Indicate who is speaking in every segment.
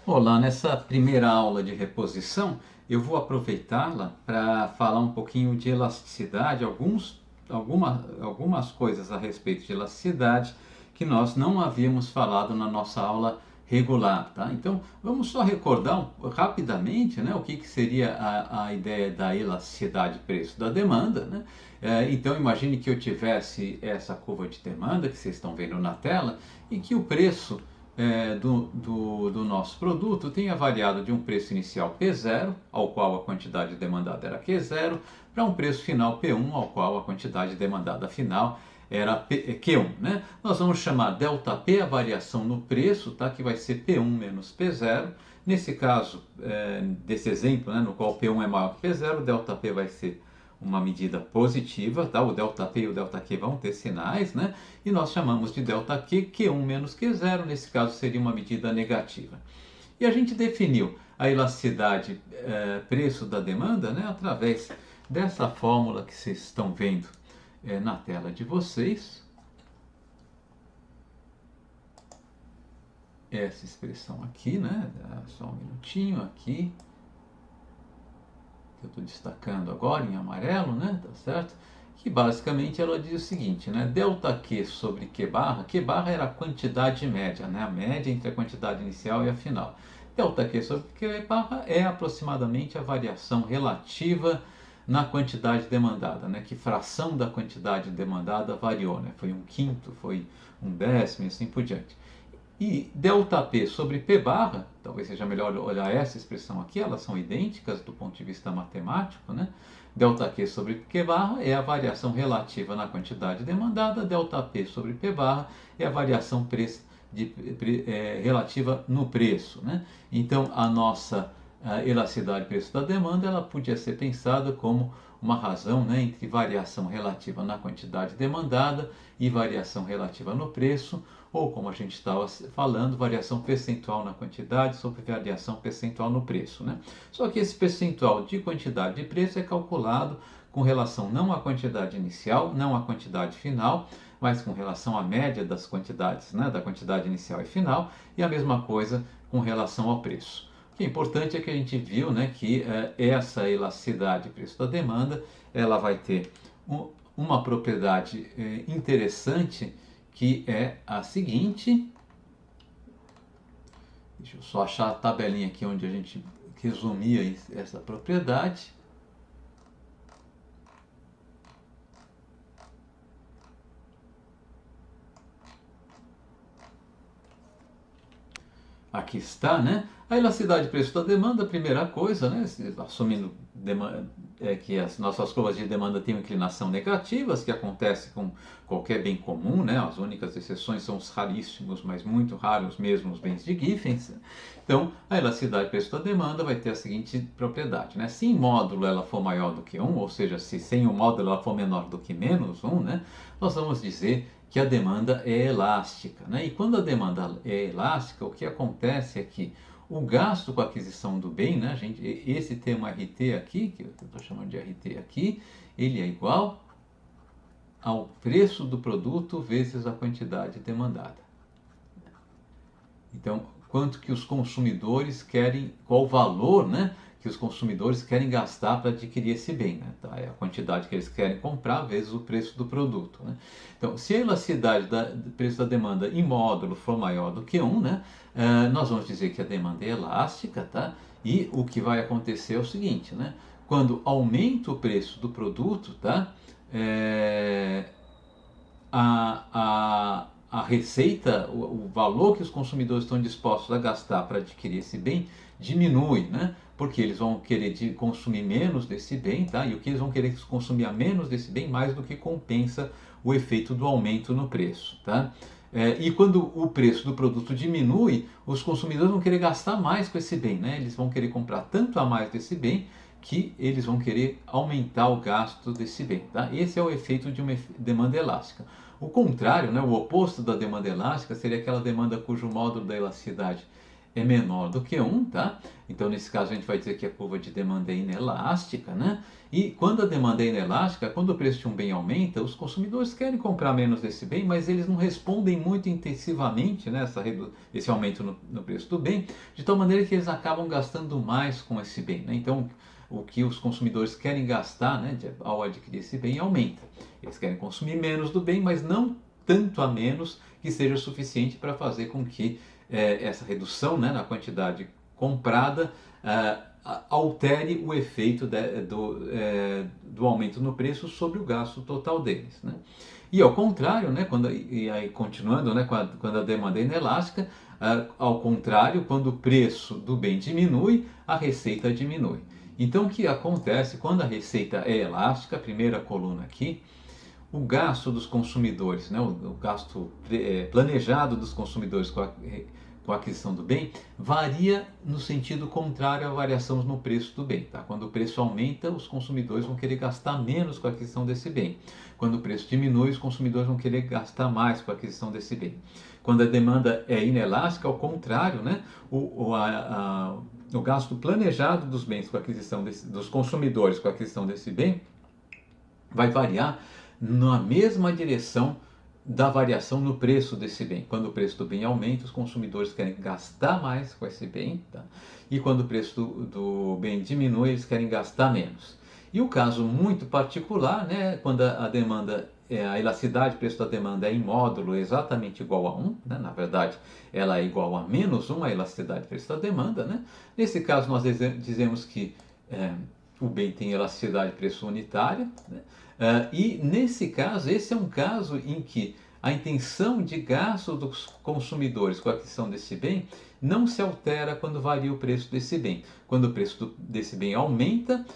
Speaker 1: Olá, nessa primeira aula de reposição, eu vou aproveitá-la para falar um pouquinho de elasticidade, algumas coisas a respeito de elasticidade que nós não havíamos falado na nossa aula regular, tá? Então, vamos só recordar rapidamente, né, o que seria a ideia da elasticidade preço da demanda, né? Então, imagine que eu tivesse essa curva de demanda que vocês estão vendo na tela e que o preço do nosso produto tenha variado de um preço inicial P0, ao qual a quantidade demandada era Q0, para um preço final P1, ao qual a quantidade demandada final era Q1. Né? Nós vamos chamar ΔP a variação no preço, tá? Que vai ser P1 menos P0. Nesse caso, desse exemplo, né, no qual P1 é maior que P0, ΔP vai ser uma medida positiva, tá? O ΔP e o ΔQ vão ter sinais, né? E nós chamamos de ΔQ, Q1 menos Q0, nesse caso seria uma medida negativa. E a gente definiu a elasticidade preço da demanda, né? Através dessa fórmula que vocês estão vendo na tela de vocês. Essa expressão aqui, né? Só um minutinho aqui. Que eu estou destacando agora em amarelo, né? Tá certo? Que basicamente ela diz o seguinte, né? ΔQ sobre Q barra era a quantidade média, né? A média entre a quantidade inicial e a final. ΔQ sobre Q barra é aproximadamente a variação relativa na quantidade demandada, né? Que fração da quantidade demandada variou, né? Foi um quinto, foi um décimo e assim por diante. E ΔP sobre P barra, talvez seja melhor olhar essa expressão aqui, elas são idênticas do ponto de vista matemático, né? ΔQ sobre Q barra é a variação relativa na quantidade demandada, ΔP sobre P barra é a variação relativa no preço, né? Então, a nossa elasticidade preço da demanda, ela podia ser pensada como uma razão, né, entre variação relativa na quantidade demandada e variação relativa no preço, ou como a gente estava falando, variação percentual na quantidade sobre variação percentual no preço, né? Só que esse percentual de quantidade de preço é calculado com relação não à quantidade inicial, não à quantidade final, mas com relação à média das quantidades, né, da quantidade inicial e final, e a mesma coisa com relação ao preço. O que é importante é que a gente viu, né, que essa elasticidade preço da demanda, ela vai ter uma propriedade interessante, que é a seguinte. Deixa eu só achar a tabelinha aqui onde a gente resumia essa propriedade. Aqui está, né? A elasticidade de preço da demanda, a primeira coisa, né? Assumindo que as nossas curvas de demanda têm uma inclinação negativas, que acontece com qualquer bem comum, né? As únicas exceções são os raríssimos, mas muito raros mesmo, os bens de Giffen. Então, a elasticidade de preço da demanda vai ter a seguinte propriedade, né? Se em módulo ela for maior do que 1, ou seja, se sem o módulo ela for menor do que menos 1, né? Nós vamos dizer que a demanda é elástica, né? E quando a demanda é elástica, o que acontece é que o gasto com a aquisição do bem, né, gente, esse termo RT aqui, que eu estou chamando de RT aqui, ele é igual ao preço do produto vezes a quantidade demandada. Então, quanto que os consumidores querem, qual o valor, né, que os consumidores querem gastar para adquirir esse bem, né? Tá? É a quantidade que eles querem comprar vezes o preço do produto, né? Então, se a elasticidade do preço da demanda em módulo for maior do que 1, né, nós vamos dizer que a demanda é elástica, tá? E o que vai acontecer é o seguinte, né? Quando aumenta o preço do produto, tá? A receita, o valor que os consumidores estão dispostos a gastar para adquirir esse bem diminui, né? Porque eles vão querer consumir menos desse bem, tá? E o que eles vão querer consumir a menos desse bem, mais do que compensa o efeito do aumento no preço, tá? E quando o preço do produto diminui, os consumidores vão querer gastar mais com esse bem, né? Eles vão querer comprar tanto a mais desse bem que eles vão querer aumentar o gasto desse bem, tá? Esse é o efeito de uma demanda elástica. O contrário, né, o oposto da demanda elástica seria aquela demanda cujo módulo da elasticidade é menor do que 1, tá? Então, nesse caso, a gente vai dizer que a curva de demanda é inelástica, né? E quando a demanda é inelástica, quando o preço de um bem aumenta, os consumidores querem comprar menos desse bem, mas eles não respondem muito intensivamente, né, esse aumento no preço do bem, de tal maneira que eles acabam gastando mais com esse bem, né? Então, o que os consumidores querem gastar, né, ao adquirir esse bem aumenta. Eles querem consumir menos do bem, mas não tanto a menos que seja suficiente para fazer com que essa redução, né, na quantidade comprada altere o efeito do aumento no preço sobre o gasto total deles, né? E ao contrário, né, e aí continuando, né, quando a demanda é inelástica, ao contrário, quando o preço do bem diminui, a receita diminui. Então, o que acontece quando a receita é elástica, a primeira coluna aqui, o gasto dos consumidores, né, o gasto planejado dos consumidores com a aquisição do bem, varia no sentido contrário à variação no preço do bem. Tá? Quando o preço aumenta, os consumidores vão querer gastar menos com a aquisição desse bem. Quando o preço diminui, os consumidores vão querer gastar mais com a aquisição desse bem. Quando a demanda é inelástica, ao contrário, né, o gasto planejado dos bens com a aquisição dos consumidores com a aquisição desse bem vai variar na mesma direção da variação no preço desse bem. Quando o preço do bem aumenta, os consumidores querem gastar mais com esse bem, tá? E quando o preço do bem diminui, eles querem gastar menos. E o caso muito particular, né, quando a demanda, a elasticidade, o preço da demanda é em módulo exatamente igual a 1, né? Na verdade, ela é igual a -1, a elasticidade do preço da demanda, né? Nesse caso, nós dizemos que o bem tem elasticidade de preço unitária, né? E nesse caso, esse é um caso em que a intenção de gasto dos consumidores com a aquisição desse bem não se altera quando varia o preço desse bem. Quando o preço desse bem aumenta,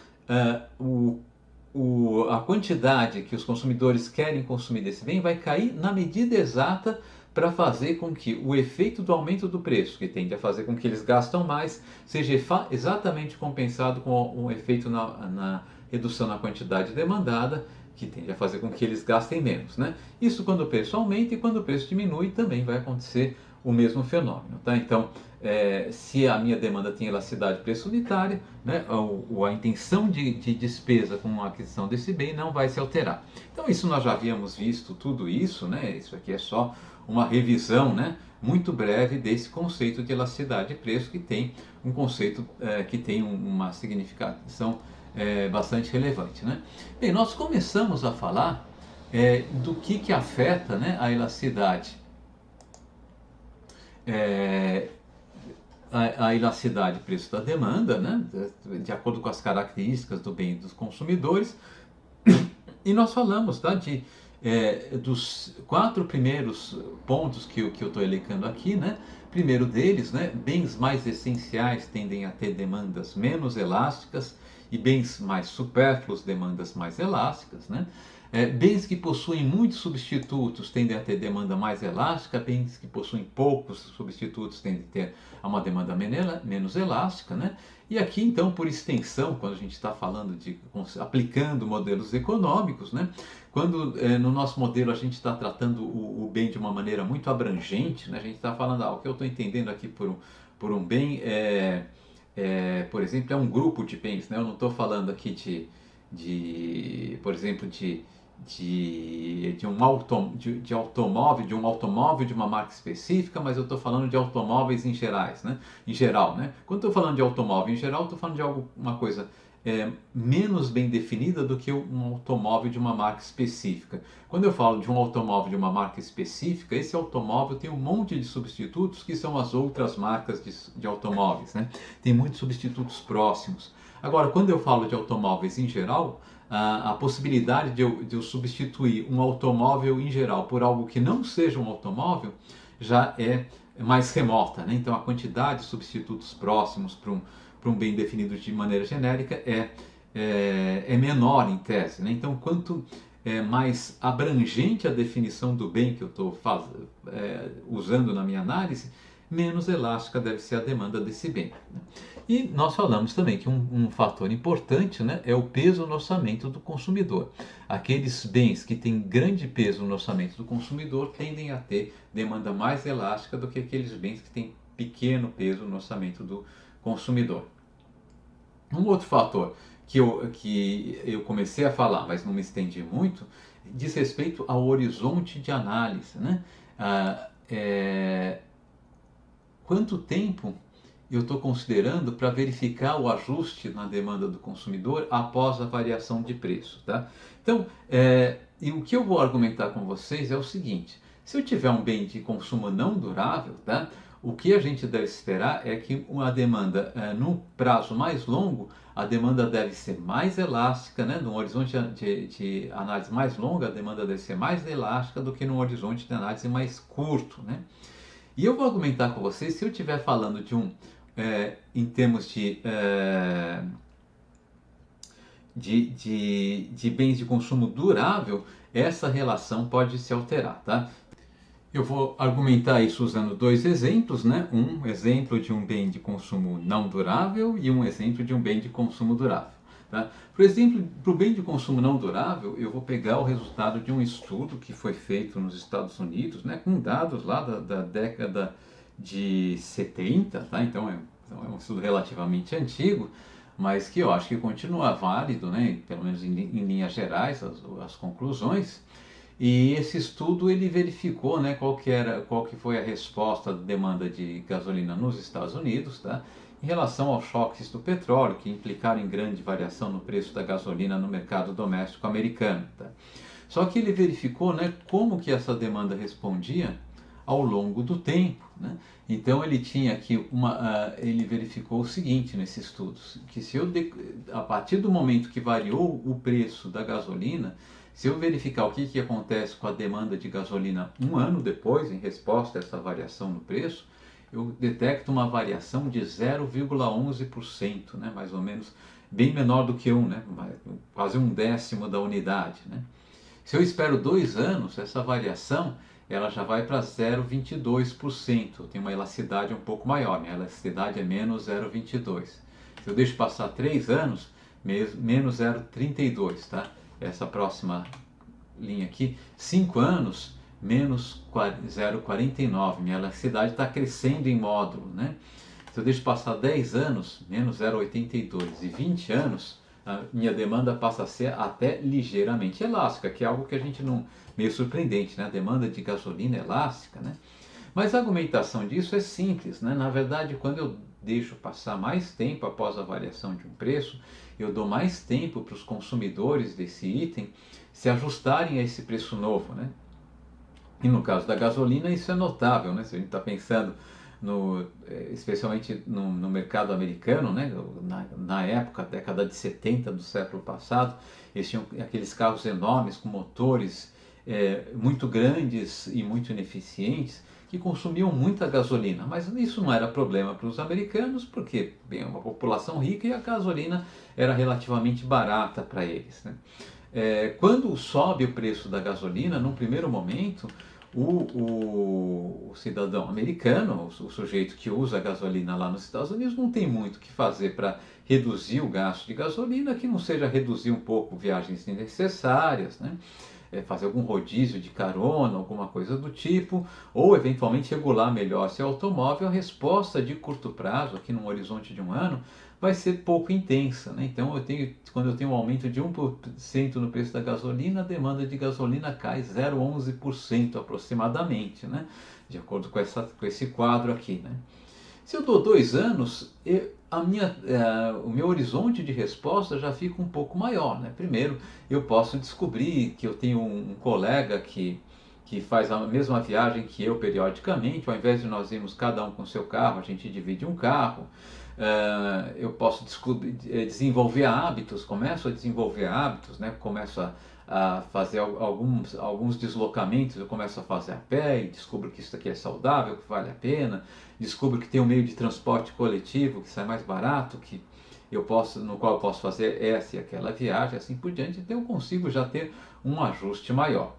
Speaker 1: a quantidade que os consumidores querem consumir desse bem vai cair na medida exata para fazer com que o efeito do aumento do preço, que tende a fazer com que eles gastam mais, seja exatamente compensado com um efeito na redução na quantidade demandada, que tende a fazer com que eles gastem menos, né? Isso quando o preço aumenta, e quando o preço diminui também vai acontecer o mesmo fenômeno, tá? Então, se a minha demanda tem elasticidade de preço unitária, né, a intenção de despesa com a aquisição desse bem não vai se alterar. Então, isso nós já havíamos visto tudo isso, né? Isso aqui é só uma revisão, né, muito breve desse conceito de elasticidade de preço, que tem um conceito que tem uma significação bastante relevante, né? Bem, nós começamos a falar do que afeta, né, a elasticidade, a elasticidade de preço da demanda, né, de acordo com as características do bem dos consumidores, e nós falamos, tá, dos 4 primeiros pontos que eu estou elencando aqui, né? Primeiro deles, né, bens mais essenciais tendem a ter demandas menos elásticas, e bens mais supérfluos, demandas mais elásticas, né? Bens que possuem muitos substitutos tendem a ter demanda mais elástica, bens que possuem poucos substitutos tendem a ter uma demanda menos elástica, né? E aqui, então, por extensão, quando a gente está falando aplicando modelos econômicos, né? Quando no nosso modelo a gente está tratando o bem de uma maneira muito abrangente, né? A gente está falando, o que eu estou entendendo aqui por um bem por exemplo, é um grupo de bens, né? Eu não estou falando aqui por exemplo, de um automóvel de uma marca específica, mas eu estou falando de automóveis em geral, né? Quando estou falando de automóvel em geral, estou falando de uma coisa menos bem definida do que um automóvel de uma marca específica. Quando eu falo de um automóvel de uma marca específica, esse automóvel tem um monte de substitutos que são as outras marcas de automóveis, né? Tem muitos substitutos próximos. Agora, quando eu falo de automóveis em geral, a possibilidade de eu substituir um automóvel em geral por algo que não seja um automóvel já é mais remota, né? Então, a quantidade de substitutos próximos para um bem definido de maneira genérica é menor em tese, né? Então, quanto mais abrangente a definição do bem que eu estou usando na minha análise, menos elástica deve ser a demanda desse bem, né? E nós falamos também que um fator importante, né, é o peso no orçamento do consumidor. Aqueles bens que têm grande peso no orçamento do consumidor tendem a ter demanda mais elástica do que aqueles bens que têm pequeno peso no orçamento do consumidor. Um outro fator que eu comecei a falar, mas não me estendi muito, diz respeito ao horizonte de análise, né? Ah, quanto tempo eu estou considerando para verificar o ajuste na demanda do consumidor após a variação de preço, tá? Então, e o que eu vou argumentar com vocês é o seguinte: se eu tiver um bem de consumo não durável, tá? O que a gente deve esperar é que a demanda, no prazo mais longo, a demanda deve ser mais elástica, né? Num horizonte de análise mais longa, a demanda deve ser mais elástica do que num horizonte de análise mais curto, né? E eu vou argumentar com vocês, se eu estiver falando de em termos de bens de consumo durável, essa relação pode se alterar, tá? Eu vou argumentar isso usando dois exemplos, né? Um exemplo de um bem de consumo não durável e um exemplo de um bem de consumo durável. Tá? Por exemplo, para o bem de consumo não durável, eu vou pegar o resultado de um estudo que foi feito nos Estados Unidos, né? Com dados lá da década de 70, tá? Então é um estudo relativamente antigo, mas que eu acho que continua válido, né? Pelo menos em linhas gerais, as conclusões. E esse estudo ele verificou, né, qual que foi a resposta da demanda de gasolina nos Estados Unidos, tá, em relação aos choques do petróleo, que implicaram em grande variação no preço da gasolina no mercado doméstico americano. Tá. Só que ele verificou, né, como que essa demanda respondia ao longo do tempo. Né? Então ele tinha aqui ele verificou o seguinte nesse estudo, que a partir do momento que variou o preço da gasolina, se eu verificar o que acontece com a demanda de gasolina um ano depois, em resposta a essa variação no preço, eu detecto uma variação de 0,11%, né? Mais ou menos, bem menor do que né? Quase um décimo da unidade. Né? Se eu espero 2 anos, essa variação ela já vai para 0,22%. Tem uma elasticidade um pouco maior, minha elasticidade é menos 0,22. Se eu deixo passar 3 anos, menos 0,32, tá? Essa próxima linha aqui, 5 anos, menos 0,49. Minha elasticidade está crescendo em módulo, né? Se eu deixo passar 10 anos, menos 0,82. E 20 anos, a minha demanda passa a ser até ligeiramente elástica, que é algo que a gente não... meio surpreendente, né? A demanda de gasolina elástica, né? Mas a argumentação disso é simples, né? Na verdade, quando eu deixo passar mais tempo após a variação de um preço, eu dou mais tempo para os consumidores desse item se ajustarem a esse preço novo, né? E no caso da gasolina isso é notável, né? Se a gente está pensando especialmente no mercado americano, né? Na época, década de 70 do século passado, eles tinham aqueles carros enormes com motores muito grandes e muito ineficientes, que consumiam muita gasolina, mas isso não era problema para os americanos, porque bem, é uma população rica e a gasolina era relativamente barata para eles. Né? Quando sobe o preço da gasolina, num primeiro momento, o cidadão americano, o sujeito que usa a gasolina lá nos Estados Unidos, não tem muito o que fazer para reduzir o gasto de gasolina, que não seja reduzir um pouco viagens desnecessárias, né? Fazer algum rodízio de carona, alguma coisa do tipo, ou eventualmente regular melhor seu automóvel. A resposta de curto prazo, aqui num horizonte de um ano, vai ser pouco intensa. Né? Então, quando eu tenho um aumento de 1% no preço da gasolina, a demanda de gasolina cai 0,11% aproximadamente, né? De acordo com esse quadro aqui. Né? Se eu dou 2 anos, o meu horizonte de resposta já fica um pouco maior. Né? Primeiro, eu posso descobrir que eu tenho um colega que faz a mesma viagem que eu periodicamente. Ao invés de nós irmos cada um com seu carro, a gente divide um carro. Eu posso desenvolver hábitos, começo a desenvolver hábitos, né? Começo a fazer alguns deslocamentos, eu começo a fazer a pé e descubro que isso aqui é saudável, que vale a pena, descubro que tem um meio de transporte coletivo que sai mais barato, no qual eu posso fazer essa e aquela viagem, assim por diante, então eu consigo já ter um ajuste maior.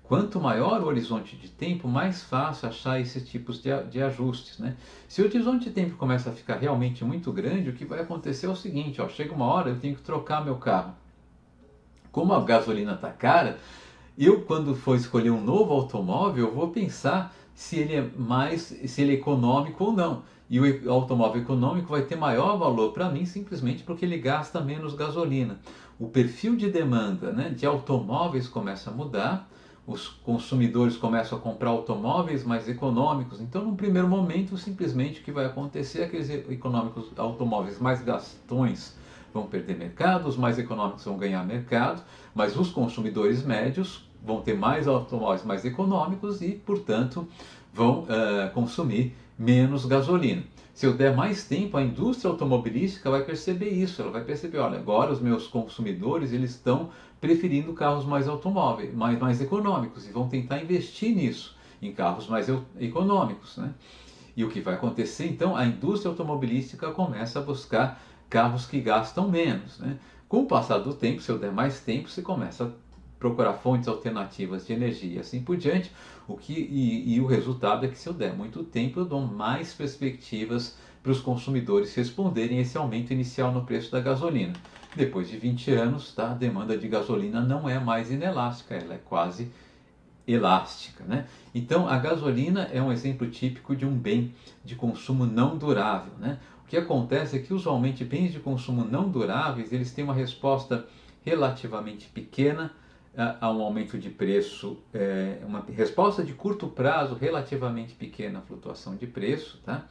Speaker 1: Quanto maior o horizonte de tempo, mais fácil achar esses tipos de ajustes. Né? Se o horizonte de tempo começa a ficar realmente muito grande, o que vai acontecer é o seguinte, chega uma hora eu tenho que trocar meu carro. Como a gasolina está cara, eu quando for escolher um novo automóvel, eu vou pensar se ele é econômico ou não. E o automóvel econômico vai ter maior valor para mim simplesmente porque ele gasta menos gasolina. O perfil de demanda, né, de automóveis começa a mudar, os consumidores começam a comprar automóveis mais econômicos. Então, num primeiro momento, simplesmente o que vai acontecer é que aqueles econômicos, automóveis mais gastões vão perder mercado, os mais econômicos vão ganhar mercado, mas os consumidores médios vão ter mais automóveis mais econômicos e, portanto, vão consumir menos gasolina. Se eu der mais tempo, a indústria automobilística vai perceber isso. Ela vai perceber, olha, agora os meus consumidores eles estão preferindo carros mais automóveis, mais econômicos e vão tentar investir nisso, em carros mais econômicos, né? E o que vai acontecer então? A indústria automobilística começa a buscar carros que gastam menos, né? Com o passar do tempo, se eu der mais tempo, você começa a procurar fontes alternativas de energia e assim por diante. O resultado é que se eu der muito tempo, eu dou mais perspectivas para os consumidores responderem a esse aumento inicial no preço da gasolina. Depois de 20 anos, tá, a demanda de gasolina não é mais inelástica, ela é quase elástica, né? Então, a gasolina é um exemplo típico de um bem de consumo não durável, né? O que acontece é que, usualmente, bens de consumo não duráveis, eles têm uma resposta relativamente pequena a um aumento de preço, uma resposta de curto prazo relativamente pequena à flutuação de preço, tá?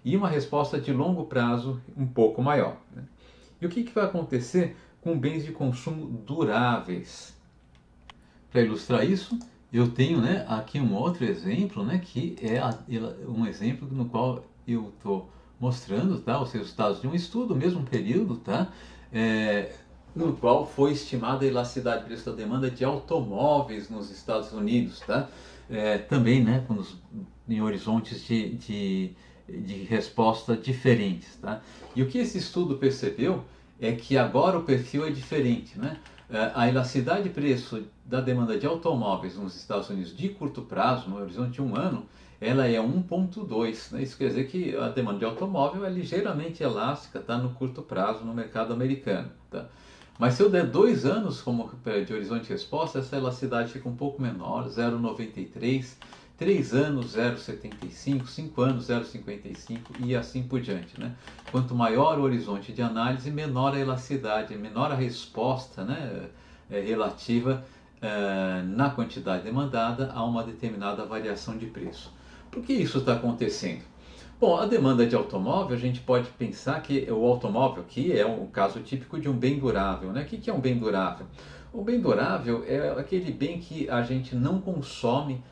Speaker 1: E uma resposta de longo prazo um pouco maior, né? E o que vai acontecer com bens de consumo duráveis? Para ilustrar isso, eu tenho, né, aqui um outro exemplo, né, que é um exemplo no qual eu estou mostrando, tá, os resultados de um estudo, mesmo período, tá, no qual foi estimada a elasticidade de preço da demanda de automóveis nos Estados Unidos, tá, também, né, em horizontes de resposta diferentes, tá. E o que esse estudo percebeu é que agora o perfil é diferente, né. A elasticidade de preço da demanda de automóveis nos Estados Unidos de curto prazo, no horizonte de um ano, ela é 1,2. Né? Isso quer dizer que a demanda de automóvel é ligeiramente elástica, tá, no curto prazo no mercado americano. Tá? Mas se eu der 2 anos como de horizonte de resposta, essa elasticidade fica um pouco menor, 0,93. 3 anos 0,75, 5 anos 0,55 e assim por diante, né? Quanto maior o horizonte de análise, menor a elasticidade, menor a resposta, né, relativa na quantidade demandada a uma determinada variação de preço. Por que isso está acontecendo? Bom, a demanda de automóvel, a gente pode pensar que o automóvel aqui é um caso típico de um bem durável, né? O que é um bem durável? O bem durável é aquele bem que a gente não consome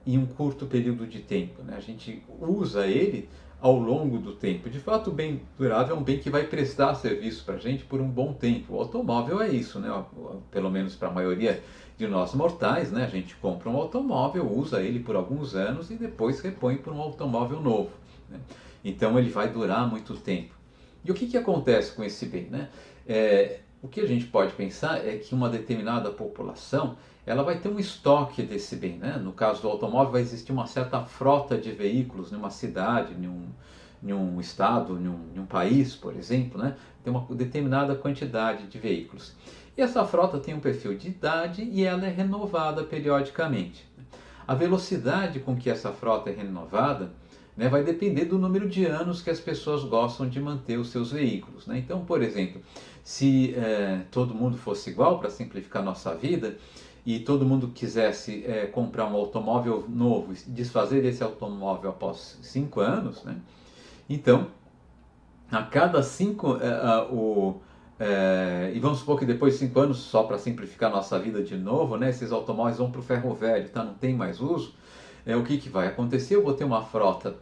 Speaker 1: em um curto período de tempo, né? A gente usa ele ao longo do tempo. De fato, o bem durável é um bem que vai prestar serviço para a gente por um bom tempo. O automóvel é isso, né? Pelo menos para a maioria de nós mortais, né? A gente compra um automóvel, usa ele por alguns anos e depois repõe por um automóvel novo, né? Então ele vai durar muito tempo. E o que acontece com esse bem, né? O que a gente pode pensar é que uma determinada população ela vai ter um estoque desse bem, né? No caso do automóvel vai existir uma certa frota de veículos numa cidade, em um estado, em um país, por exemplo, né? Tem uma determinada quantidade de veículos. E essa frota tem um perfil de idade e ela é renovada periodicamente. A velocidade com que essa frota é renovada, né, vai depender do número de anos que as pessoas gostam de manter os seus veículos, né? Então, por exemplo, se todo mundo fosse igual, para simplificar nossa vida, e todo mundo quisesse comprar um automóvel novo e desfazer desse automóvel após 5 anos, né? Então, a cada 5, e vamos supor que depois de 5 anos, só para simplificar nossa vida de novo, né, esses automóveis vão para o ferro velho, tá? Não tem mais uso. O que vai acontecer? Eu vou ter uma frota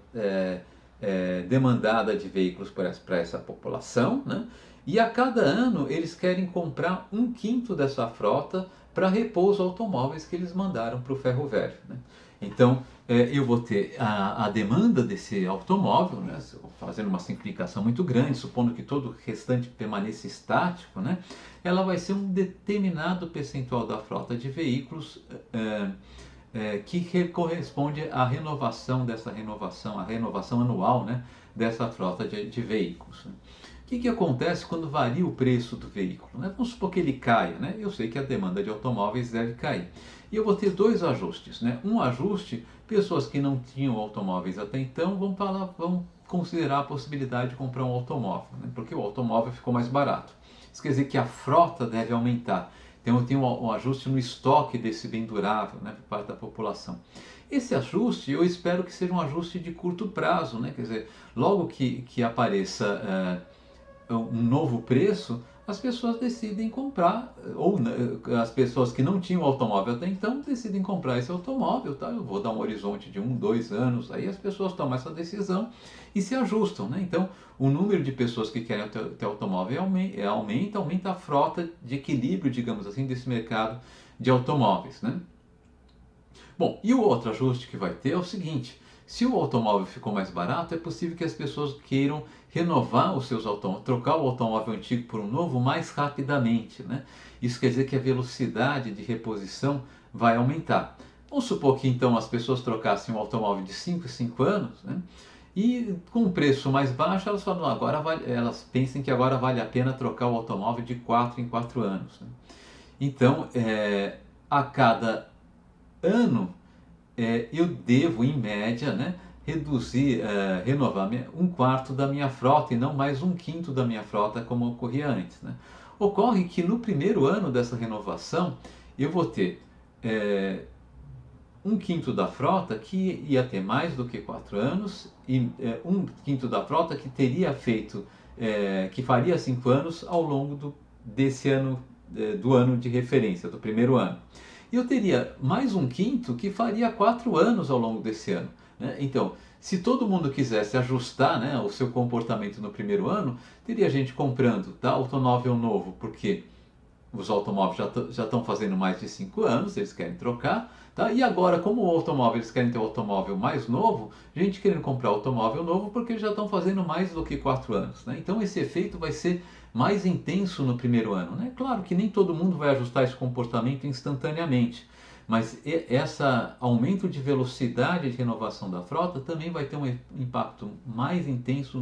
Speaker 1: demandada de veículos para essa população, né? E a cada ano eles querem comprar 1/5 dessa frota para repor os automóveis que eles mandaram para o ferro velho, né? Então eu vou ter a demanda desse automóvel, né? Fazendo uma simplificação muito grande, supondo que todo o restante permaneça estático, né? Ela vai ser um determinado percentual da frota de veículos que corresponde à renovação a renovação anual, né, dessa frota de veículos, né? O que acontece quando varia o preço do veículo, né? Vamos supor que ele caia, né? Eu sei que a demanda de automóveis deve cair. E eu vou ter dois ajustes, né? Um ajuste, pessoas que não tinham automóveis até então vão considerar a possibilidade de comprar um automóvel, né? Porque o automóvel ficou mais barato. Isso quer dizer que a frota deve aumentar. Então eu tenho um ajuste no estoque desse bem durável, né, por parte da população. Esse ajuste eu espero que seja um ajuste de curto prazo, né? Quer dizer, logo que apareça um novo preço, as pessoas decidem comprar, ou as pessoas que não tinham automóvel até então decidem comprar esse automóvel, tá? Eu vou dar um horizonte de 1, 2 anos, aí as pessoas tomam essa decisão e se ajustam, né? Então, o número de pessoas que querem ter automóvel aumenta a frota de equilíbrio, digamos assim, desse mercado de automóveis, né? Bom, e o outro ajuste que vai ter é o seguinte: se o automóvel ficou mais barato, é possível que as pessoas queiram renovar os seus automóveis, trocar o automóvel antigo por um novo mais rapidamente, né? Isso quer dizer que a velocidade de reposição vai aumentar. Vamos supor que então as pessoas trocassem um automóvel de 5 em 5 anos, né? E com um preço mais baixo, elas falam, agora elas pensem que agora vale a pena trocar o automóvel de 4 em 4 anos, né? Então, a cada ano eu devo, em média, né, renovar um quarto da minha frota e não mais um quinto da minha frota como ocorria antes, né? Ocorre que no primeiro ano dessa renovação eu vou ter um quinto da frota que ia ter mais do que 4 anos e um quinto da frota que teria feito, que faria 5 anos ao longo desse ano, do ano de referência, do primeiro ano. E eu teria mais um quinto que faria 4 anos ao longo desse ano, né? Então, se todo mundo quisesse ajustar, né, o seu comportamento no primeiro ano, teria gente comprando, tá, automóvel novo, porque os automóveis já estão fazendo mais de 5 anos, eles querem trocar, tá? E agora, como o automóvel, eles querem ter um automóvel mais novo, gente querendo comprar automóvel novo porque eles já estão fazendo mais do que 4 anos, né? Então esse efeito vai ser mais intenso no primeiro ano, né? Claro que nem todo mundo vai ajustar esse comportamento instantaneamente, mas esse aumento de velocidade de renovação da frota também vai ter um impacto mais intenso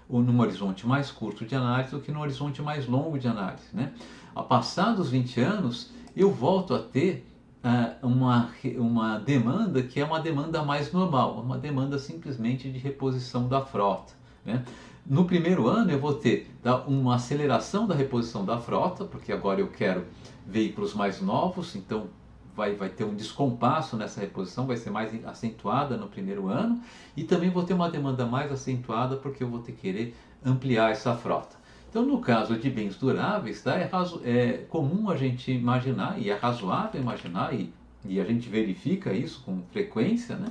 Speaker 1: num horizonte mais curto de análise do que no horizonte mais longo de análise, né? A passados 20 anos, eu volto a ter uma demanda que é uma demanda mais normal, uma demanda simplesmente de reposição da frota, né? No primeiro ano eu vou ter uma aceleração da reposição da frota, porque agora eu quero veículos mais novos, então vai ter um descompasso nessa reposição, vai ser mais acentuada no primeiro ano, e também vou ter uma demanda mais acentuada porque eu vou ter que querer ampliar essa frota. Então, no caso de bens duráveis, tá, é comum a gente imaginar, e é razoável imaginar, e a gente verifica isso com frequência, né,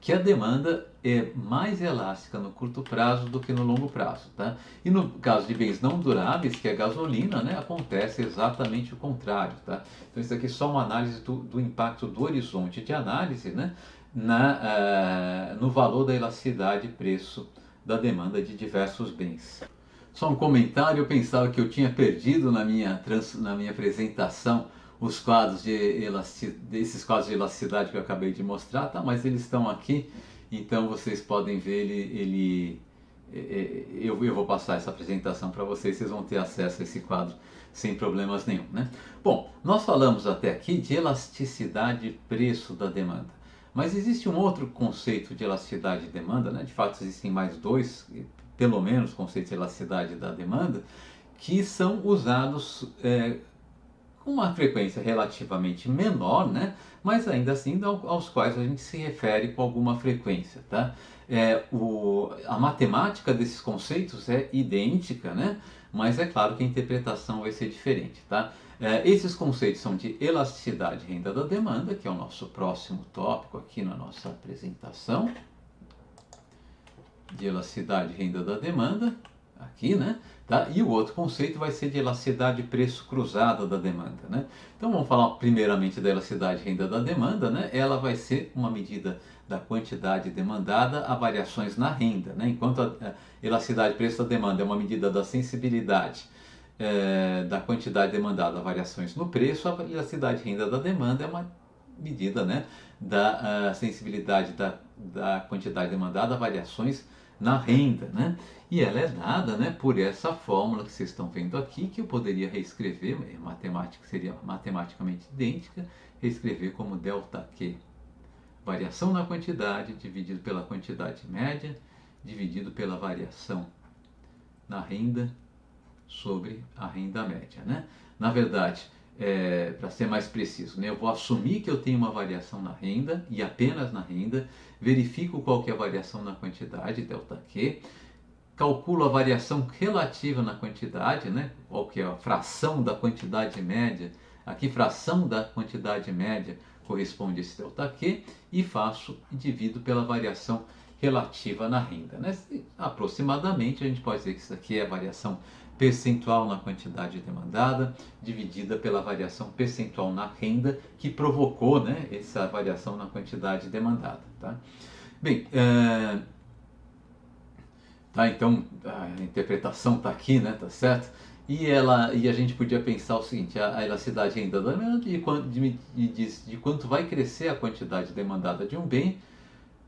Speaker 1: que a demanda é mais elástica no curto prazo do que no longo prazo. Tá? E no caso de bens não duráveis, que é a gasolina, né, acontece exatamente o contrário. Tá? Então, isso aqui é só uma análise do impacto do horizonte de análise, né, no valor da elasticidade e preço da demanda de diversos bens. Só um comentário, eu pensava que eu tinha perdido na minha apresentação os quadros desses quadros de elasticidade que eu acabei de mostrar, tá? Mas eles estão aqui, então vocês podem ver eu vou passar essa apresentação para vocês vão ter acesso a esse quadro sem problemas nenhum, né? Bom, nós falamos até aqui de elasticidade e preço da demanda, mas existe um outro conceito de elasticidade e demanda, né? De fato existem mais dois, pelo menos, conceitos de elasticidade da demanda, que são usados com uma frequência relativamente menor, né? Mas ainda assim aos quais a gente se refere com alguma frequência, tá? A matemática desses conceitos é idêntica, né? Mas é claro que a interpretação vai ser diferente, tá? Esses conceitos são de elasticidade e renda da demanda, que é o nosso próximo tópico aqui na nossa apresentação, de elasticidade e renda da demanda, aqui, né? Tá? E o outro conceito vai ser de elasticidade e preço cruzada da demanda, né? Então vamos falar primeiramente da elasticidade e renda da demanda, né? Ela vai ser uma medida da quantidade demandada a variações na renda, né? Enquanto a elasticidade e preço da demanda é uma medida da sensibilidade da quantidade demandada a variações no preço, a elasticidade e renda da demanda é uma medida, né, da sensibilidade da quantidade demandada a variações na renda, né? E ela é dada, né, por essa fórmula que vocês estão vendo aqui, que eu poderia reescrever, matemática seria matematicamente idêntica, reescrever como ΔQ, variação na quantidade dividido pela quantidade média, dividido pela variação na renda sobre a renda média, né? Na verdade, para ser mais preciso, né, eu vou assumir que eu tenho uma variação na renda e apenas na renda, verifico qual que é a variação na quantidade, ΔQ, calculo a variação relativa na quantidade, né, qual que é a fração da quantidade média, aqui fração da quantidade média corresponde a esse ΔQ, e faço e divido pela variação relativa na renda, né? Aproximadamente a gente pode dizer que isso aqui é a variação percentual na quantidade demandada, dividida pela variação percentual na renda, que provocou, né, essa variação na quantidade demandada. Tá? Bem, então a interpretação está aqui, né, tá certo? E a gente podia pensar o seguinte: a elasticidade ainda da demanda de quanto vai crescer a quantidade demandada de um bem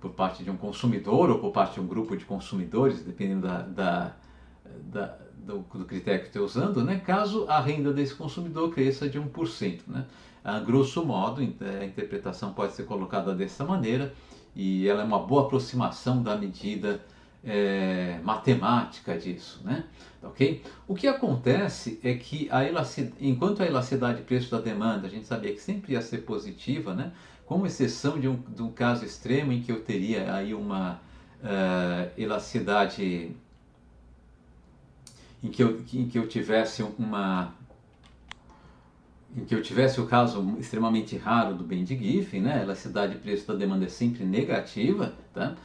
Speaker 1: por parte de um consumidor ou por parte de um grupo de consumidores, dependendo do critério que estou usando, né? Caso a renda desse consumidor cresça de 1%. Né? A grosso modo, a interpretação pode ser colocada dessa maneira, e ela é uma boa aproximação da medida matemática disso. Né? Okay? O que acontece é que enquanto a elasticidade de preço da demanda, a gente sabia que sempre ia ser positiva, né? Com exceção de um caso extremo em que eu teria aí uma elasticidade em que eu tivesse o caso extremamente raro do bem de Giffen, né? A elasticidade de preço da demanda é sempre negativa, tá?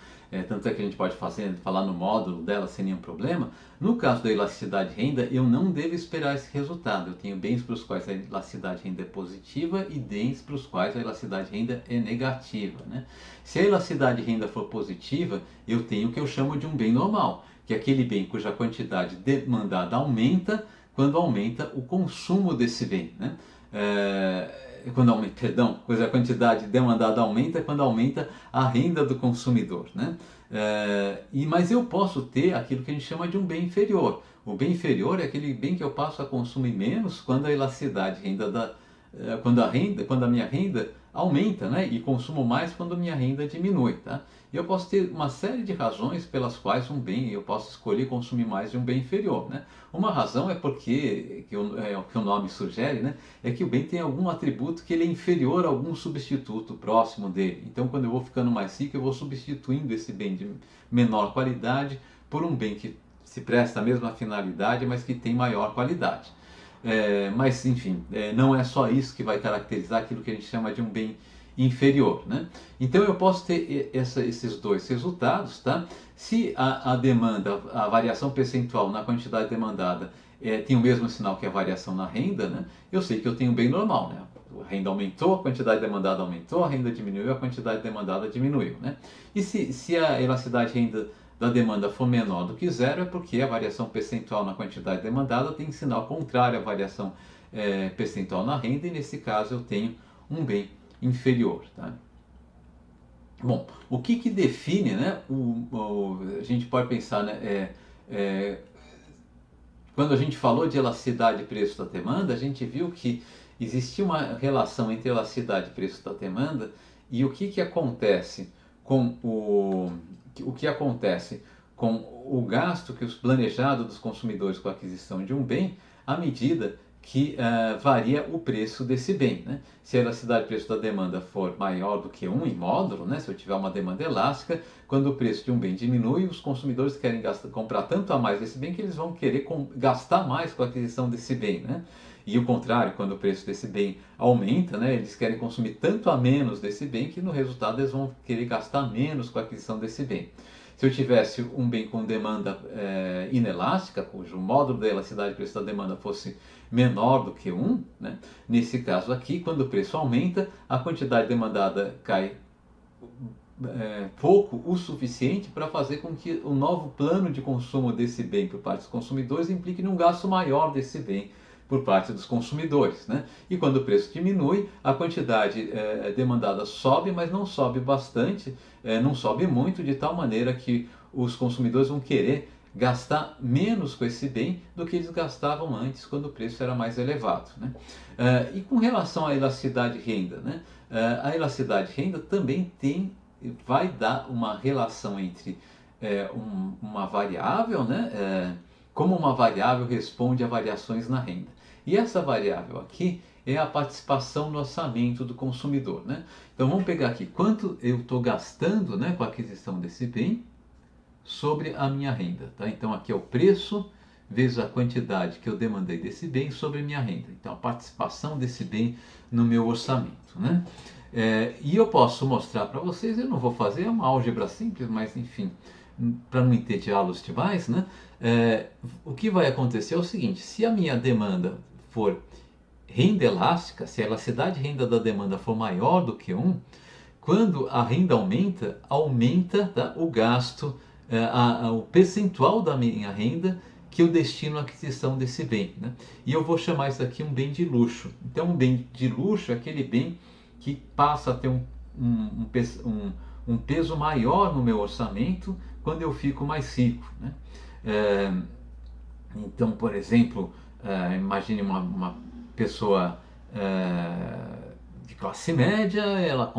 Speaker 1: Tanto é que a gente pode falar no módulo dela sem nenhum problema. No caso da elasticidade de renda, eu não devo esperar esse resultado. Eu tenho bens para os quais a elasticidade de renda é positiva e bens para os quais a elasticidade de renda é negativa. Né? Se a elasticidade de renda for positiva, eu tenho o que eu chamo de um bem normal, que é aquele bem cuja quantidade demandada aumenta quando aumenta o consumo desse bem. Né? Cuja quantidade demandada aumenta quando aumenta a renda do consumidor. Né? Mas eu posso ter aquilo que a gente chama de um bem inferior. O bem inferior é aquele bem que eu passo a consumir menos quando a elasticidade quando a minha renda aumenta, né? E consumo mais quando a minha renda diminui. Tá? E eu posso ter uma série de razões pelas quais eu posso escolher consumir mais de um bem inferior. Né? Uma razão é porque, o que o nome sugere, né? É que o bem tem algum atributo que ele é inferior a algum substituto próximo dele. Então, quando eu vou ficando mais rico, eu vou substituindo esse bem de menor qualidade por um bem que se presta à mesma finalidade, mas que tem maior qualidade. Mas, enfim, não é só isso que vai caracterizar aquilo que a gente chama de um bem inferior. Né? Então, eu posso ter esses dois resultados. Tá? Se a demanda, a variação percentual na quantidade demandada tem o mesmo sinal que a variação na renda, né? Eu sei que eu tenho um bem normal. Né? A renda aumentou, a quantidade demandada aumentou, a renda diminuiu, a quantidade demandada diminuiu. Né? E se a elasticidade de renda da demanda for menor do que zero, é porque a variação percentual na quantidade demandada tem sinal contrário à variação percentual na renda, e nesse caso eu tenho um bem inferior. Tá? Bom, o que define, né, a gente pode pensar, né, quando a gente falou de elasticidade de preço da demanda, a gente viu que existia uma relação entre elasticidade de preço da demanda e o que acontece com o gasto que os planejado dos consumidores com a aquisição de um bem, à medida que varia o preço desse bem. Né? Se a elasticidade de preço da demanda for maior do que 1 em módulo, né? Se eu tiver uma demanda elástica, quando o preço de um bem diminui, os consumidores querem comprar tanto a mais desse bem que eles vão querer gastar mais com a aquisição desse bem. Né? E o contrário, quando o preço desse bem aumenta, né, eles querem consumir tanto a menos desse bem que no resultado eles vão querer gastar menos com a aquisição desse bem. Se eu tivesse um bem com demanda inelástica, cujo módulo da elasticidade de preço da demanda fosse menor do que 1, né, nesse caso aqui, quando o preço aumenta, a quantidade demandada cai pouco o suficiente para fazer com que o novo plano de consumo desse bem por parte dos consumidores implique num gasto maior desse bem por parte dos consumidores. Né? E quando o preço diminui, a quantidade demandada sobe, mas não sobe bastante, não sobe muito, de tal maneira que os consumidores vão querer gastar menos com esse bem do que eles gastavam antes, quando o preço era mais elevado, né? E com relação à elasticidade de renda, né? A elasticidade de renda também vai dar uma relação entre uma variável, né? Como uma variável responde a variações na renda. E essa variável aqui é a participação no orçamento do consumidor, né? Então vamos pegar aqui quanto eu estou gastando, né, com a aquisição desse bem sobre a minha renda, tá? Então aqui é o preço vezes a quantidade que eu demandei desse bem sobre a minha renda. Então a participação desse bem no meu orçamento, né? E eu posso mostrar para vocês, eu não vou fazer uma álgebra simples, mas enfim, para não entediá-los demais, né? O que vai acontecer é o seguinte: se a minha demanda for renda elástica, se a elasticidade de renda da demanda for maior do que 1, quando a renda aumenta, aumenta, tá, o gasto, o percentual da minha renda que eu destino à aquisição desse bem, né? E eu vou chamar isso aqui um bem de luxo. Então, um bem de luxo é aquele bem que passa a ter um peso maior no meu orçamento quando eu fico mais rico, né? Então, por exemplo, imagine uma pessoa de classe média, ela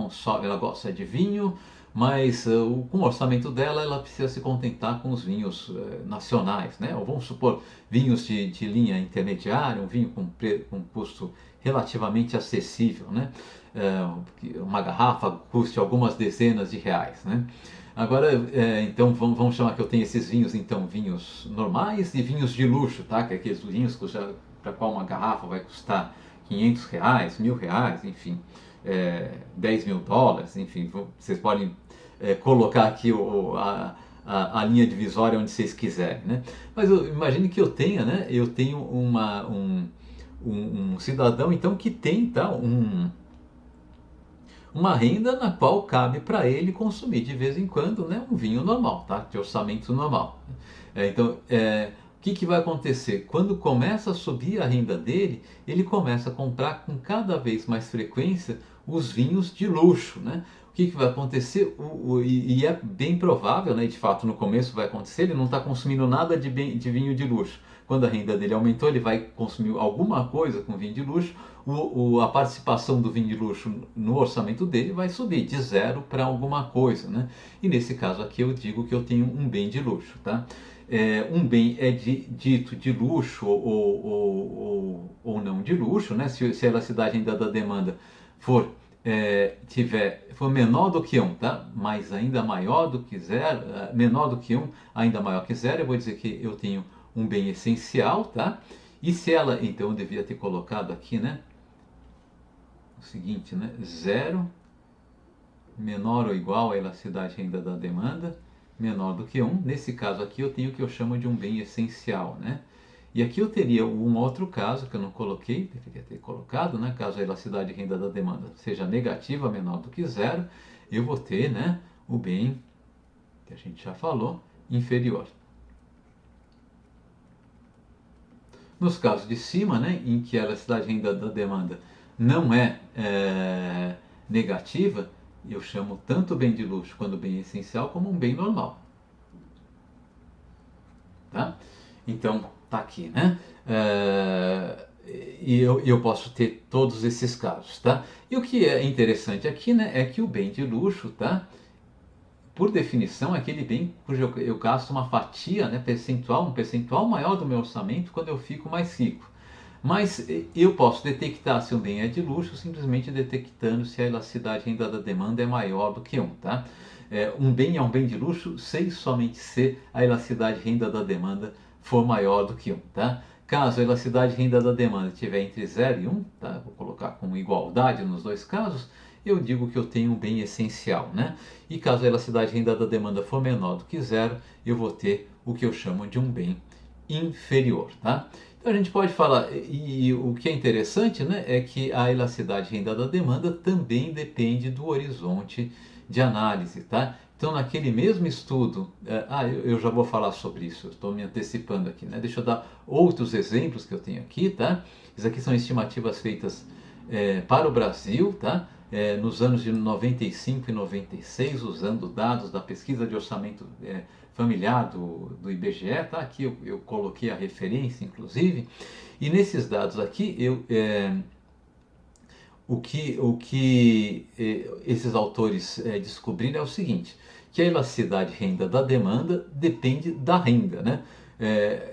Speaker 1: gosta de vinho, mas com o orçamento dela ela precisa se contentar com os vinhos nacionais, né? Ou vamos supor, vinhos de linha intermediária, um vinho com custo relativamente acessível, né? Uma garrafa custe algumas dezenas de reais, né? Agora, então vamos chamar que eu tenho esses vinhos, então vinhos normais e vinhos de luxo, tá? Que é aqueles vinhos para qual uma garrafa vai custar R$ 500, R$ 1.000, enfim, $10.000, enfim, vocês podem colocar aqui a linha divisória onde vocês quiserem, né? Mas imagine que eu tenha, né? Eu tenho um cidadão, então, que tem, tá, uma renda na qual cabe para ele consumir de vez em quando, né, um vinho normal, tá? De orçamento normal. Então, o que vai acontecer? Quando começa a subir a renda dele, ele começa a comprar com cada vez mais frequência os vinhos de luxo, né? O que vai acontecer? E é bem provável, né? De fato, no começo vai acontecer, ele não está consumindo nada de vinho de luxo. Quando a renda dele aumentou, ele vai consumir alguma coisa com vinho de luxo, a participação do vinho de luxo no orçamento dele vai subir de 0 para alguma coisa, né? E nesse caso aqui eu digo que eu tenho um bem de luxo, tá? Um bem é dito de luxo ou não de luxo, né? Se a elasticidade ainda da demanda for menor do que 1, tá? Mas ainda maior do que 0, menor do que 1, ainda maior que 0, eu vou dizer que eu tenho um bem essencial, tá? E se ela, então eu devia ter colocado aqui, né? O seguinte, né? 0 menor ou igual à elasticidade ainda da demanda, menor do que 1. Nesse caso aqui eu tenho o que eu chamo de um bem essencial, né? E aqui eu teria um outro caso que eu não coloquei, deveria ter colocado, né? Caso a elasticidade de renda da demanda seja negativa, menor do que 0, eu vou ter, né, o bem que a gente já falou, inferior. Nos casos de cima, né, em que a elasticidade de renda da demanda não é negativa, eu chamo tanto o bem de luxo quanto o bem essencial como um bem normal. Tá? Então, tá aqui, né? E eu posso ter todos esses casos, tá? E o que é interessante aqui, né, é que o bem de luxo, tá? Por definição, é aquele bem cujo eu gasto uma fatia, né, um percentual maior do meu orçamento quando eu fico mais rico. Mas eu posso detectar se um bem é de luxo simplesmente detectando se a elasticidade ainda da demanda é maior do que 1, tá? Um bem é um bem de luxo somente se a elasticidade renda da demanda for maior do que 1, tá? Caso a elasticidade renda da demanda estiver entre 0 e 1, tá? Vou colocar como igualdade nos dois casos, eu digo que eu tenho um bem essencial, né? E caso a elasticidade renda da demanda for menor do que 0, eu vou ter o que eu chamo de um bem inferior, tá? Então a gente pode falar, e o que é interessante, né, é que a elasticidade renda da demanda também depende do horizonte de análise, tá? Então naquele mesmo estudo, eu já vou falar sobre isso, estou me antecipando aqui, né? Deixa eu dar outros exemplos que eu tenho aqui, tá? Essas aqui são estimativas feitas para o Brasil, tá? Nos anos de 95 e 96, usando dados da pesquisa de orçamento familiar do IBGE, tá? Aqui eu coloquei a referência, inclusive, e nesses dados aqui esses autores descobriram é o seguinte, que a elasticidade de renda da demanda depende da renda, né?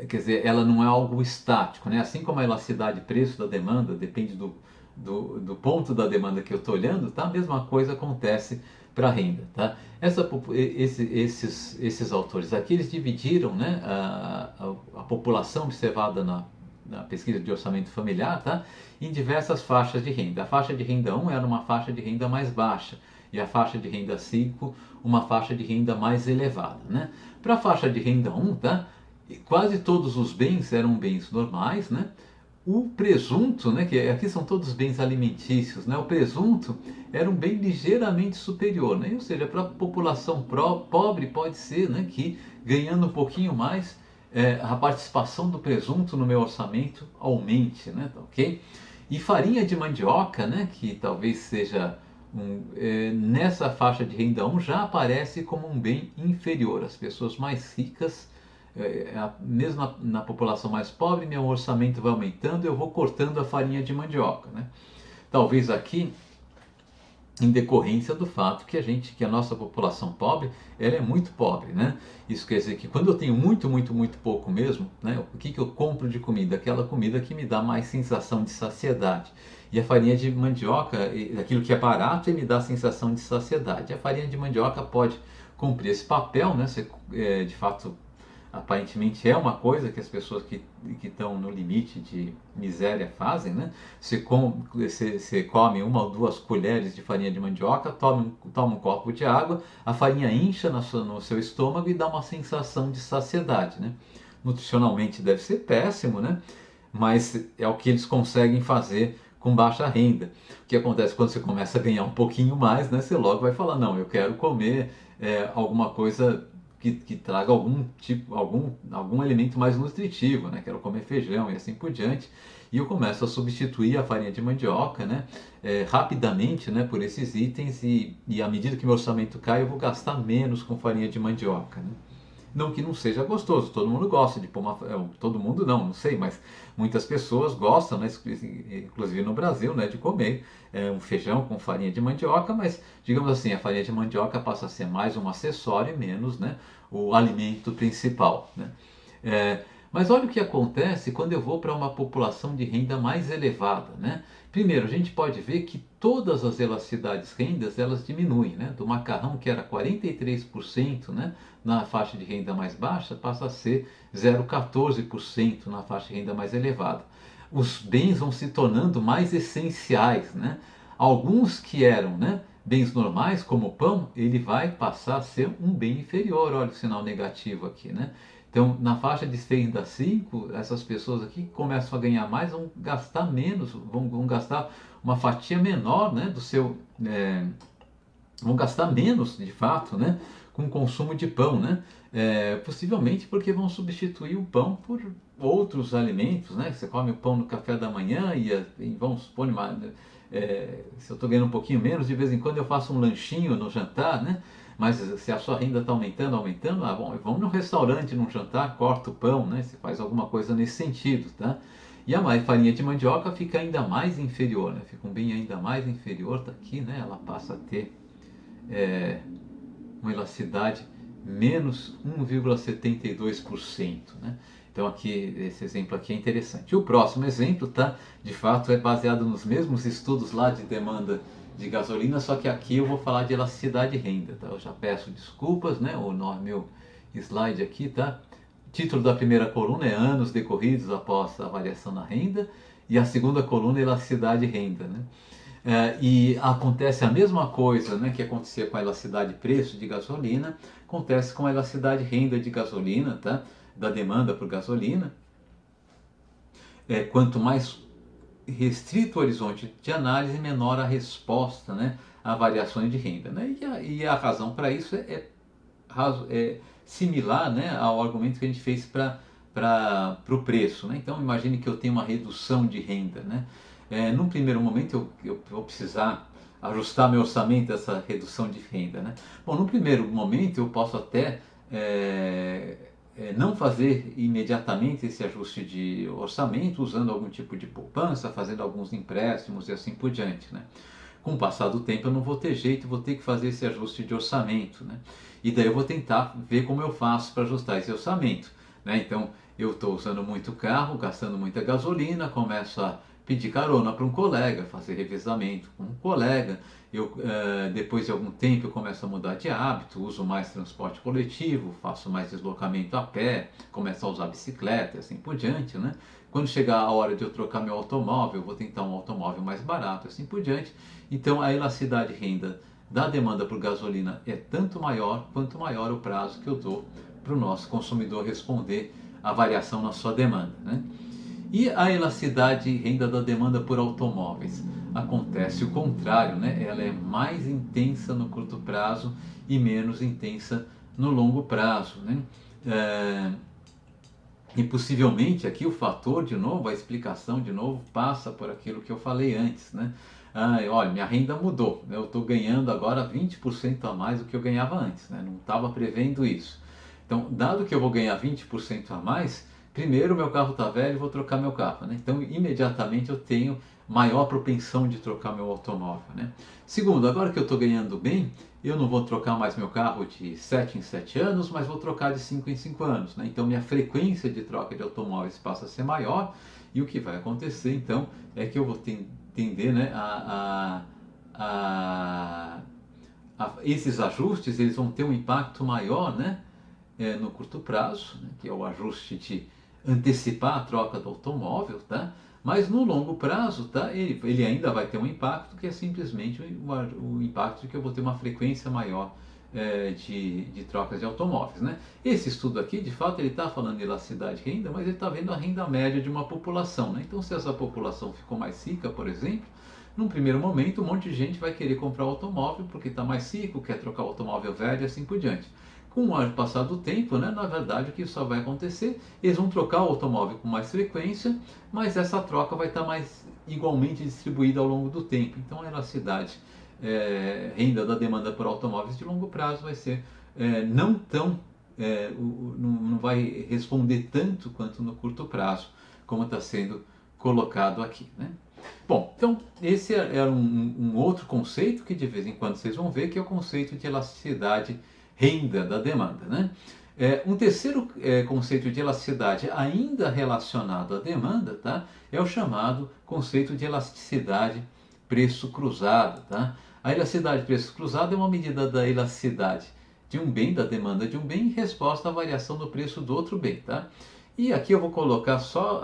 Speaker 1: Quer dizer, ela não é algo estático, né? Assim como a elasticidade de preço da demanda depende do ponto da demanda que eu estou olhando, tá? A mesma coisa acontece para a renda, tá? Esses autores aqui, eles dividiram, né, a população observada na pesquisa de orçamento familiar, tá? Em diversas faixas de renda. A faixa de renda 1 era uma faixa de renda mais baixa e a faixa de renda 5 uma faixa de renda mais elevada, né? Para a faixa de renda 1, tá? Quase todos os bens eram bens normais, né? O presunto, né, que aqui são todos bens alimentícios, né? O presunto era um bem ligeiramente superior, né? Ou seja, para a população pobre pode ser, né, que ganhando um pouquinho mais, a participação do presunto no meu orçamento aumente, né? Tá, ok? E farinha de mandioca, né, que talvez seja nessa faixa de renda 1 já aparece como um bem inferior. As pessoas mais ricas, mesmo na população mais pobre, meu orçamento vai aumentando, eu vou cortando a farinha de mandioca, né? Talvez aqui em decorrência do fato que a nossa população pobre, ela é muito pobre, né? Isso quer dizer que quando eu tenho muito, muito, muito pouco mesmo, né? O que eu compro de comida? Aquela comida que me dá mais sensação de saciedade. E a farinha de mandioca, aquilo que é barato, me dá a sensação de saciedade. A farinha de mandioca pode cumprir esse papel, né? De fato, aparentemente é uma coisa que as pessoas que estão no limite de miséria fazem, né? Você come uma ou duas colheres de farinha de mandioca, toma um copo de água, a farinha incha no seu estômago e dá uma sensação de saciedade, né? Nutricionalmente deve ser péssimo, né? Mas é o que eles conseguem fazer com baixa renda. O que acontece quando você começa a ganhar um pouquinho mais, né? Você logo vai falar, não, eu quero comer alguma coisa que traga algum elemento mais nutritivo, né? Quero comer feijão e assim por diante. E eu começo a substituir a farinha de mandioca, né? Rapidamente, né? Por esses itens e à medida que meu orçamento cai, eu vou gastar menos com farinha de mandioca, né? Não que não seja gostoso, todo mundo gosta de pôr todo mundo não sei, mas muitas pessoas gostam, né, inclusive no Brasil, né, de comer um feijão com farinha de mandioca, mas digamos assim, a farinha de mandioca passa a ser mais um acessório e menos, né, o alimento principal, né? Mas olha o que acontece quando eu vou para uma população de renda mais elevada, né? Primeiro, a gente pode ver que todas as elasticidades rendas, elas diminuem, né? Do macarrão, que era 43%, né, na faixa de renda mais baixa, passa a ser 0,14% na faixa de renda mais elevada. Os bens vão se tornando mais essenciais, né? Alguns que eram, né, bens normais, como o pão, ele vai passar a ser um bem inferior. Olha o sinal negativo aqui, né? Então, na faixa de renda 5, essas pessoas aqui começam a ganhar mais, vão gastar menos, vão gastar uma fatia menor, né, vão gastar menos, de fato, né, com o consumo de pão, né? Possivelmente porque vão substituir o pão por outros alimentos, né? Você come o pão no café da manhã e vamos supor, se eu estou ganhando um pouquinho menos, de vez em quando eu faço um lanchinho no jantar, né? Mas se a sua renda está aumentando, bom, vamos no restaurante, num jantar, corta o pão, né? Você faz alguma coisa nesse sentido, tá? E a farinha de mandioca fica ainda mais inferior, né? Fica um bem ainda mais inferior, tá aqui, né? Ela passa a ter uma elasticidade menos 1,72%, né? Então aqui, esse exemplo aqui é interessante. O próximo exemplo, tá? De fato é baseado nos mesmos estudos lá de demanda de gasolina, só que aqui eu vou falar de elasticidade de renda, tá? Eu já peço desculpas, né? O meu slide aqui, tá? O título da primeira coluna é anos decorridos após a variação na renda e a segunda coluna é elasticidade de renda, né? E acontece a mesma coisa, né, que acontecia com a elasticidade de preço de gasolina, acontece com a elasticidade de renda de gasolina, tá? Da demanda por gasolina. Quanto mais restrito o horizonte de análise, menor a resposta, né, a variações de renda, né? E a razão para isso é similar, né, ao argumento que a gente fez para o preço, né? Então imagine que eu tenho uma redução de renda, né? Num primeiro momento eu vou precisar ajustar meu orçamento a essa redução de renda, né? Bom, no primeiro momento eu posso até não fazer imediatamente esse ajuste de orçamento, usando algum tipo de poupança, fazendo alguns empréstimos e assim por diante, né? Com o passar do tempo eu não vou ter jeito, vou ter que fazer esse ajuste de orçamento, né? E daí eu vou tentar ver como eu faço para ajustar esse orçamento, né? Então eu estou usando muito carro, gastando muita gasolina, começo a pedir carona para um colega, fazer revezamento com um colega. Depois de algum tempo eu começo a mudar de hábito, uso mais transporte coletivo, faço mais deslocamento a pé, começo a usar bicicleta e assim por diante, né? Quando chegar a hora de eu trocar meu automóvel, eu vou tentar um automóvel mais barato, assim por diante. Então a elasticidade renda da demanda por gasolina é tanto maior quanto maior o prazo que eu dou para o nosso consumidor responder à variação na sua demanda, né? E a elasticidade renda da demanda por automóveis? Acontece o contrário, né? Ela é mais intensa no curto prazo e menos intensa no longo prazo, né? E possivelmente aqui o fator, de novo, a explicação, de novo, passa por aquilo que eu falei antes, né? Olha, minha renda mudou, né? Eu estou ganhando agora 20% a mais do que eu ganhava antes, né? Não estava prevendo isso. Então, dado que eu vou ganhar 20% a mais, primeiro meu carro está velho, vou trocar meu carro, né? Então, imediatamente eu tenho maior propensão de trocar meu automóvel, né? Segundo, agora que eu estou ganhando bem, eu não vou trocar mais meu carro de 7 em 7 anos, mas vou trocar de 5 em 5 anos, né? Então minha frequência de troca de automóveis passa a ser maior e o que vai acontecer então é que eu vou tender, né, esses ajustes eles vão ter um impacto maior, né, no curto prazo, né, que é o ajuste de antecipar a troca do automóvel, tá? Mas no longo prazo, tá? Ele ainda vai ter um impacto que é simplesmente o impacto de que eu vou ter uma frequência maior de trocas de automóveis, né? Esse estudo aqui, de fato, ele está falando de elasticidade de renda, mas ele está vendo a renda média de uma população, né? Então, se essa população ficou mais rica, por exemplo, num primeiro momento, um monte de gente vai querer comprar o automóvel porque está mais rico, quer trocar o automóvel velho e assim por diante. Com o passar do tempo, né, na verdade, o que só vai acontecer, eles vão trocar o automóvel com mais frequência, mas essa troca vai estar mais igualmente distribuída ao longo do tempo. Então, a elasticidade renda da demanda por automóveis de longo prazo vai ser não tão, não vai responder tanto quanto no curto prazo, como está sendo colocado aqui, né? Bom, então esse era um outro conceito que de vez em quando vocês vão ver, que é o conceito de elasticidade renda da demanda, né? Um terceiro conceito de elasticidade ainda relacionado à demanda, tá? É o chamado conceito de elasticidade preço cruzado, tá? A elasticidade preço cruzado é uma medida da elasticidade de um bem, da demanda de um bem, em resposta à variação do preço do outro bem, tá? E aqui eu vou colocar só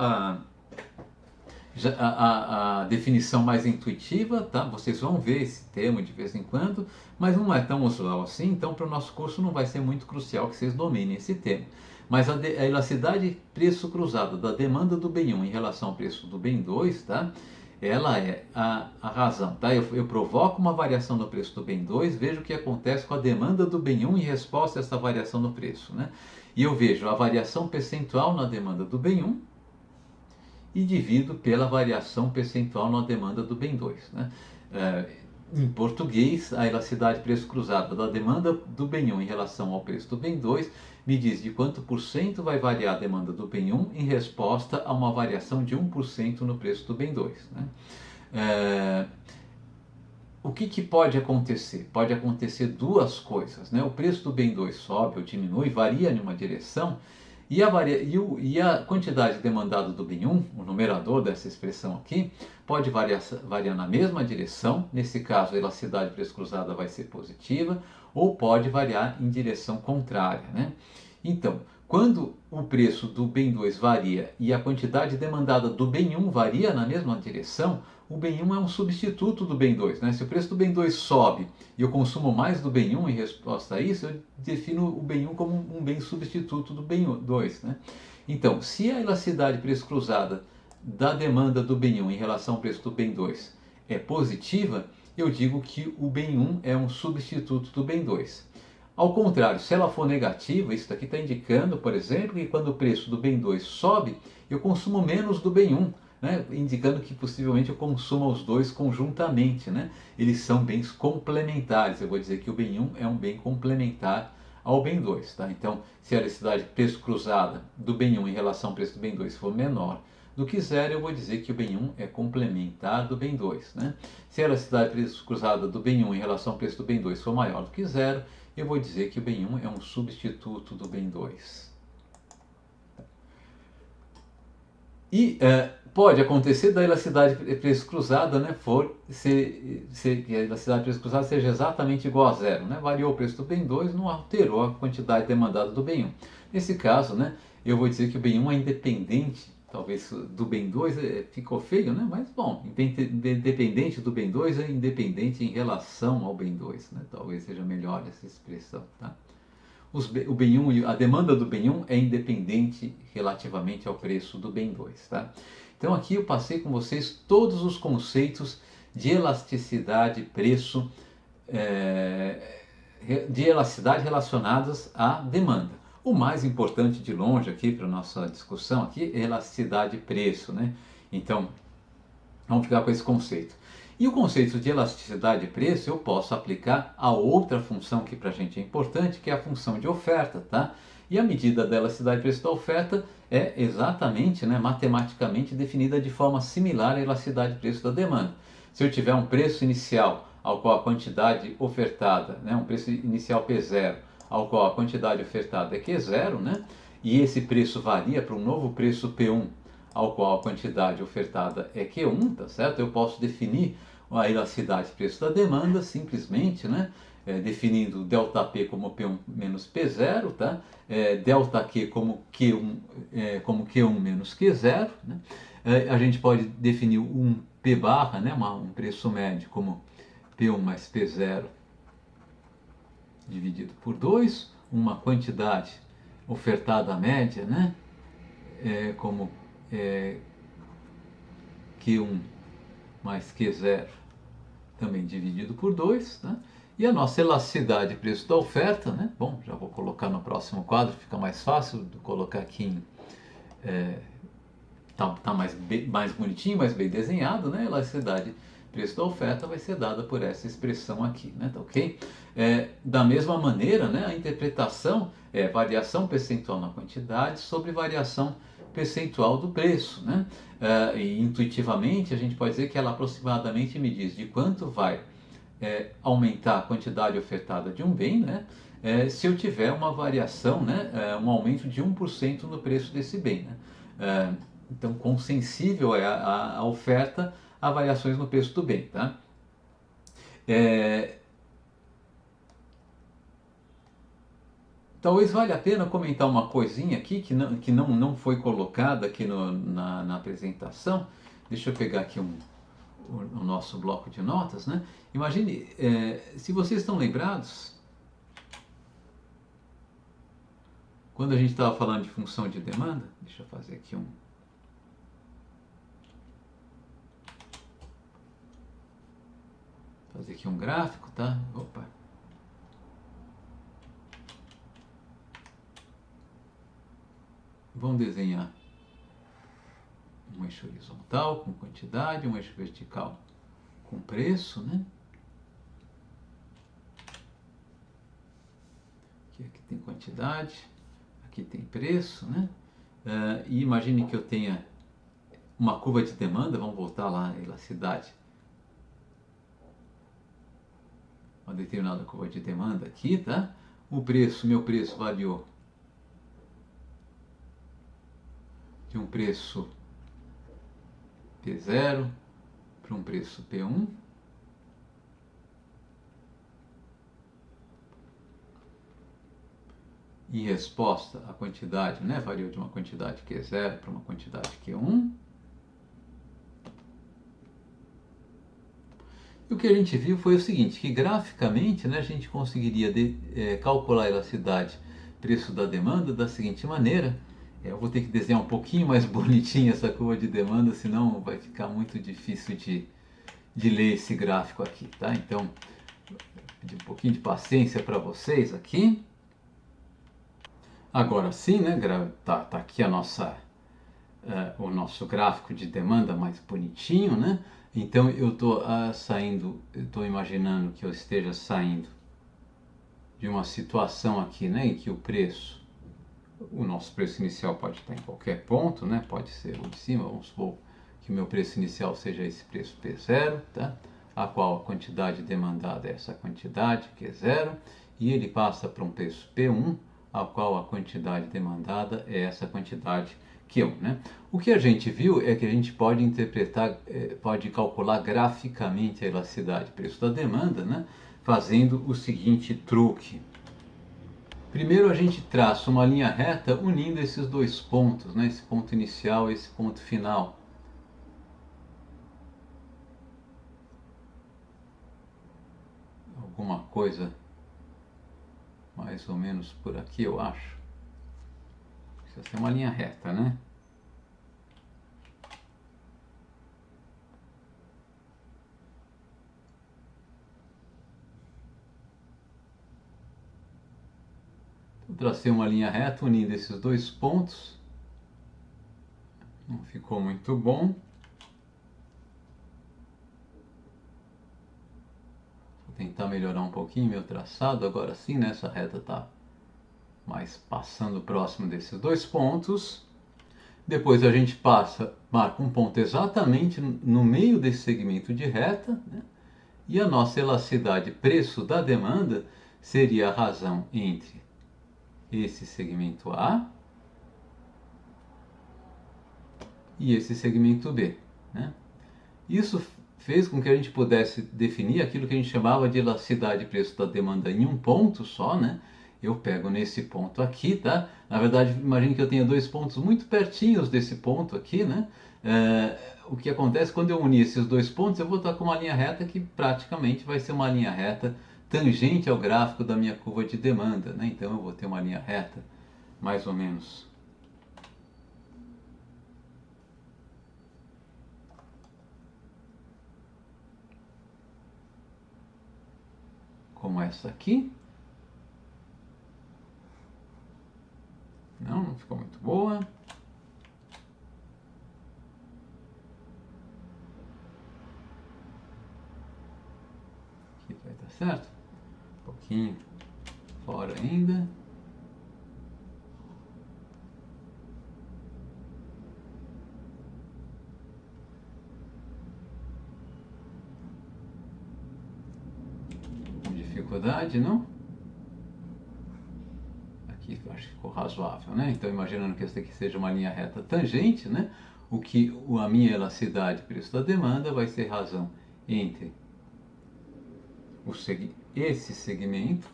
Speaker 1: a definição mais intuitiva, tá? Vocês vão ver esse termo de vez em quando, mas não é tão usual assim, então para o nosso curso não vai ser muito crucial que vocês dominem esse termo. Mas a elasticidade preço cruzado da demanda do bem 1 em relação ao preço do bem 2, tá? Ela é a razão, tá? Eu provoco uma variação no preço do bem 2, vejo o que acontece com a demanda do bem 1 em resposta a essa variação no preço, né? E eu vejo a variação percentual na demanda do bem 1 e divido pela variação percentual na demanda do bem 2, né? Em português, a elasticidade preço cruzado da demanda do bem 1 em relação ao preço do bem 2 me diz de quanto por cento vai variar a demanda do bem 1 em resposta a uma variação de 1% no preço do bem 2, né? O que pode acontecer? Pode acontecer duas coisas, né? O preço do bem 2 sobe ou diminui, varia em uma direção, e a quantidade demandada do bem 1, o numerador dessa expressão aqui, pode variar na mesma direção, nesse caso a elasticidade preço cruzada vai ser positiva, ou pode variar em direção contrária, né? Então, quando o preço do bem 2 varia e a quantidade demandada do bem 1 varia na mesma direção, o bem 1 é um substituto do bem 2, né? Se o preço do bem 2 sobe e eu consumo mais do bem 1 em resposta a isso, eu defino o bem 1 como um bem substituto do bem 2, né? Então, se a elasticidade preço cruzada da demanda do bem 1 em relação ao preço do bem 2 é positiva, eu digo que o bem 1 é um substituto do bem 2. Ao contrário, se ela for negativa, isso daqui está indicando, por exemplo, que quando o preço do bem 2 sobe, eu consumo menos do bem 1. Né, indicando que possivelmente eu consuma os dois conjuntamente, né? Eles são bens complementares. Eu vou dizer que o bem 1 é um bem complementar ao bem 2, tá? Então, se a elasticidade preço cruzada do bem 1 em relação ao preço do bem 2 for menor do que zero, eu vou dizer que o bem 1 é complementar do bem 2, né? Se a elasticidade preço cruzada do bem 1 em relação ao preço do bem 2 for maior do que zero, eu vou dizer que o bem 1 é um substituto do bem 2. E pode acontecer da elasticidade preço cruzada, né, que a elasticidade preço cruzada seja exatamente igual a zero, né? Variou o preço do bem 2, não alterou a quantidade demandada do bem 1. Nesse caso, né, eu vou dizer que o bem 1 é independente, talvez do bem 2 ficou feio, né? Mas bom, independente do bem 2 é independente em relação ao bem 2, né? Talvez seja melhor essa expressão, tá? O bem 1, a demanda do bem 1 é independente relativamente ao preço do bem 2, tá? Então aqui eu passei com vocês todos os conceitos de elasticidade, preço, de elasticidade relacionadas à demanda. O mais importante de longe aqui para a nossa discussão aqui é elasticidade e preço, né? Então, vamos ficar com esse conceito. E o conceito de elasticidade e preço eu posso aplicar a outra função que para a gente é importante, que é a função de oferta, tá? E a medida da elasticidade e preço da oferta é exatamente, né, matematicamente definida de forma similar à elasticidade e preço da demanda. Se eu tiver um preço inicial ao qual a quantidade ofertada, né, um preço inicial P0, ao qual a quantidade ofertada é Q0, né, e esse preço varia para um novo preço P1, ao qual a quantidade ofertada é Q1, tá certo? Eu posso definir a elasticidade preço da demanda simplesmente, né? Definindo ΔP como P1 menos P0, tá? ΔQ como Q1 menos Q0, né? A gente pode definir um P barra, né? Um preço médio como P1 mais P0 dividido por 2, uma quantidade ofertada média, né? Como Q1 mais Q0 também dividido por 2, né? E a nossa elasticidade preço da oferta, né? Bom, já vou colocar no próximo quadro, fica mais fácil de colocar aqui em... tá mais bonitinho, mais bem desenhado, né? Elasticidade preço da oferta vai ser dada por essa expressão aqui, né? Tá ok? Da mesma maneira, né? A interpretação é variação percentual na quantidade sobre variação percentual do preço, né? E intuitivamente a gente pode dizer que ela aproximadamente me diz de quanto vai aumentar a quantidade ofertada de um bem, né? Se eu tiver uma variação, né? Um aumento de 1% no preço desse bem, né? Então, quão sensível é a oferta a variações no preço do bem, tá? Talvez valha a pena comentar uma coisinha aqui que não foi colocada aqui na apresentação. Deixa eu pegar aqui o nosso bloco de notas, né? Imagine, se vocês estão lembrados, quando a gente estava falando de função de demanda, deixa eu fazer aqui um gráfico, tá? Opa. Vamos desenhar um eixo horizontal com quantidade, um eixo vertical com preço, né? Aqui tem quantidade, aqui tem preço, né? E imagine que eu tenha uma curva de demanda, vamos voltar lá à elasticidade. Uma determinada curva de demanda aqui, tá? Meu preço variou de um preço P0 para um preço P1. Em resposta, a quantidade, né, variou de uma quantidade Q0 para uma quantidade Q1. E o que a gente viu foi o seguinte, que graficamente, né, a gente conseguiria calcular a elasticidade preço da demanda da seguinte maneira. Eu vou ter que desenhar um pouquinho mais bonitinho essa curva de demanda, senão vai ficar muito difícil de ler esse gráfico aqui, tá? Então, vou pedir um pouquinho de paciência para vocês aqui. Agora sim, né, tá aqui o nosso gráfico de demanda mais bonitinho, né? Então eu estou imaginando que eu esteja saindo de uma situação aqui, né, em que o nosso preço inicial pode estar em qualquer ponto, né, pode ser o de cima, vamos supor que o meu preço inicial seja esse preço P0, tá? A qual a quantidade demandada é essa quantidade, que é zero, e ele passa para um preço P1, a qual a quantidade demandada é essa quantidade Q1, né? O que a gente viu é que a gente pode interpretar, pode calcular graficamente a elasticidade preço da demanda, né? Fazendo o seguinte truque. Primeiro a gente traça uma linha reta unindo esses dois pontos, né? Esse ponto inicial e esse ponto final. Alguma coisa mais ou menos por aqui, eu acho. Precisa ser uma linha reta, né? Então, tracei uma linha reta unindo esses dois pontos. Não ficou muito bom. Vou tentar melhorar um pouquinho meu traçado. Agora sim, né? Essa reta está mais passando próximo desses dois pontos. Depois a gente marca um ponto exatamente no meio desse segmento de reta, né? E a nossa elasticidade preço da demanda seria a razão entre esse segmento A e esse segmento B, né? Isso fez com que a gente pudesse definir aquilo que a gente chamava de elasticidade preço da demanda em um ponto só, né? Eu pego nesse ponto aqui, tá? Na verdade, imagine que eu tenha dois pontos muito pertinhos desse ponto aqui, né? O que acontece quando eu unir esses dois pontos, eu vou estar com uma linha reta que praticamente vai ser uma linha reta tangente ao gráfico da minha curva de demanda, né? Então eu vou ter uma linha reta mais ou menos como essa aqui. Não ficou muito boa. Aqui vai dar certo. Um pouquinho fora ainda. Com dificuldade, não? Aqui acho que ficou razoável, né? Então, imaginando que essa aqui seja uma linha reta tangente, né? A minha elasticidade preço da demanda vai ser razão entre esse segmento,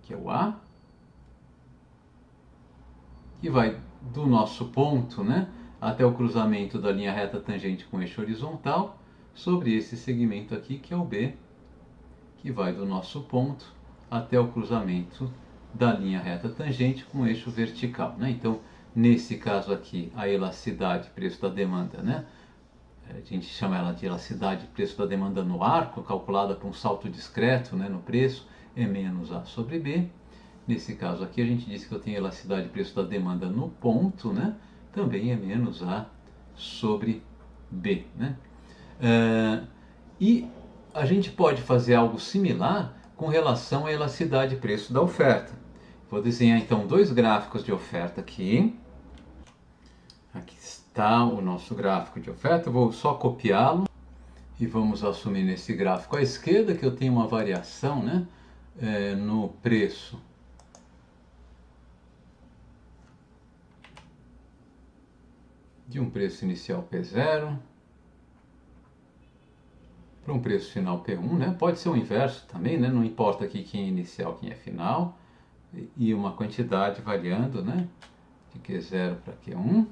Speaker 1: que é o A, que vai do nosso ponto, né, até o cruzamento da linha reta tangente com eixo horizontal, sobre esse segmento aqui, que é o B, que vai do nosso ponto até o cruzamento da linha reta tangente com eixo vertical, né? Então, nesse caso aqui, a elasticidade preço da demanda, né? A gente chama ela de elasticidade preço da demanda no arco, calculada por um salto discreto, né, no preço, é menos A sobre B. Nesse caso aqui, a gente diz que eu tenho elasticidade preço da demanda no ponto, né? Também é menos A sobre B, né? E a gente pode fazer algo similar com relação à elasticidade preço da oferta. Vou desenhar então dois gráficos de oferta aqui. Aqui está o nosso gráfico de oferta. Eu vou só copiá-lo e vamos assumir nesse gráfico à esquerda que eu tenho uma variação, né, no preço de um preço inicial P0 para um preço final P1, né? Pode ser o inverso também, né? Não importa aqui quem é inicial, quem é final, e uma quantidade variando, né? De Q0 para Q1.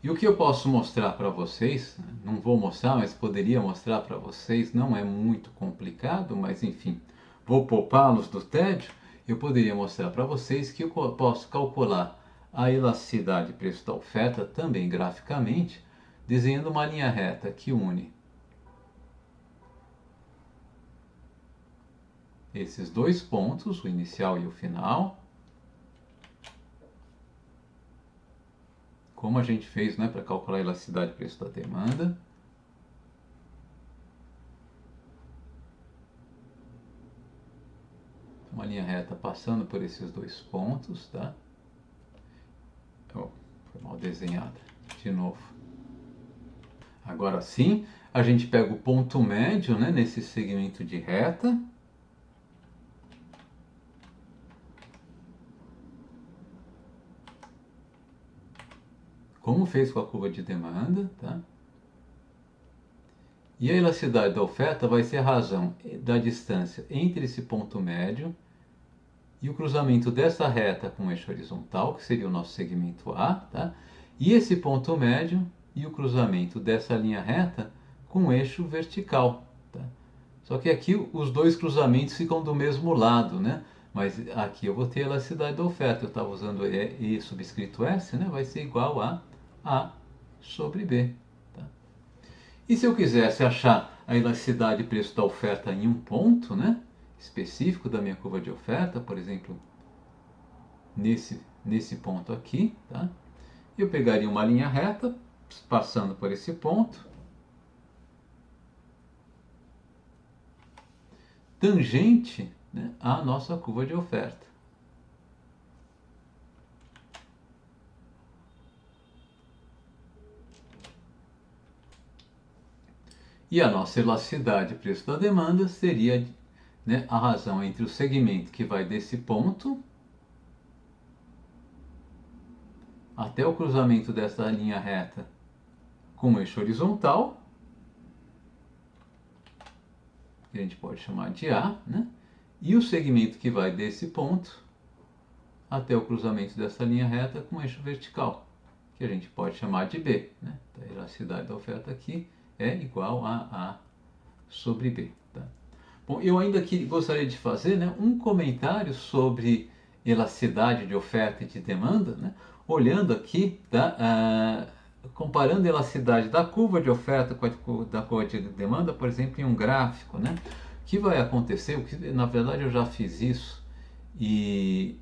Speaker 1: E o que eu posso mostrar para vocês, não vou mostrar, mas poderia mostrar para vocês, não é muito complicado, mas enfim, vou poupá-los do tédio. Eu poderia mostrar para vocês que eu posso calcular a elasticidade preço da oferta também graficamente, desenhando uma linha reta que une esses dois pontos, o inicial e o final, como a gente fez, né, para calcular a elasticidade preço da demanda. linha reta passando por esses dois pontos, tá? Oh, foi mal desenhada. De novo. Agora sim, a gente pega o ponto médio, né, nesse segmento de reta. Como fez com a curva de demanda, tá? E a elasticidade da oferta vai ser a razão da distância entre esse ponto médio e o cruzamento dessa reta com o eixo horizontal, que seria o nosso segmento A, tá? E esse ponto médio e o cruzamento dessa linha reta com o eixo vertical, tá? Só que aqui os dois cruzamentos ficam do mesmo lado, né? Mas aqui eu vou ter a elasticidade da oferta, eu estava usando E subscrito S, né? Vai ser igual a A sobre B. E se eu quisesse achar a elasticidade de preço da oferta em um ponto, né, específico da minha curva de oferta, por exemplo, nesse ponto aqui, tá? Eu pegaria uma linha reta, passando por esse ponto, tangente, né, à nossa curva de oferta. E a nossa elasticidade de preço da demanda seria, né, a razão entre o segmento que vai desse ponto até o cruzamento dessa linha reta com o eixo horizontal, que a gente pode chamar de A, né, e o segmento que vai desse ponto até o cruzamento dessa linha reta com o eixo vertical, que a gente pode chamar de B, né? A elasticidade da oferta aqui é igual a A sobre B. Tá? Bom, eu ainda aqui gostaria de fazer, né, um comentário sobre elasticidade de oferta e de demanda, né, olhando aqui, tá, comparando a elasticidade da curva de oferta com a da curva de demanda, por exemplo, em um gráfico. Né, o que vai acontecer, o que, na verdade eu já fiz isso, e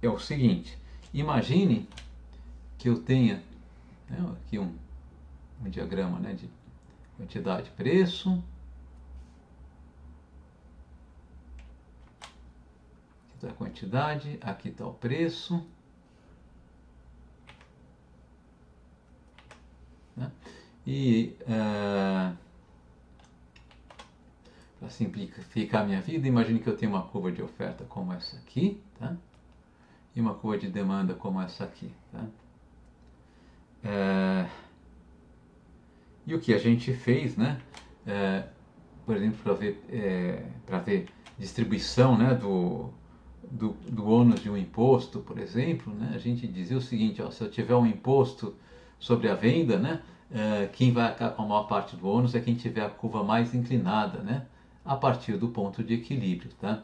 Speaker 1: é o seguinte, imagine que eu tenha, né, aqui um diagrama, né, de quantidade e preço. Aqui está a quantidade, aqui está o preço. Né? E para simplificar a minha vida, imagine que eu tenho uma curva de oferta como essa aqui, tá? E uma curva de demanda como essa aqui. Tá? E o que a gente fez, né? Por exemplo, para ver distribuição, né, do ônus de um imposto, por exemplo, né, a gente dizia o seguinte, ó, se eu tiver um imposto sobre a venda, né, quem vai arcar com a maior parte do ônus é quem tiver a curva mais inclinada, né, a partir do ponto de equilíbrio. Tá?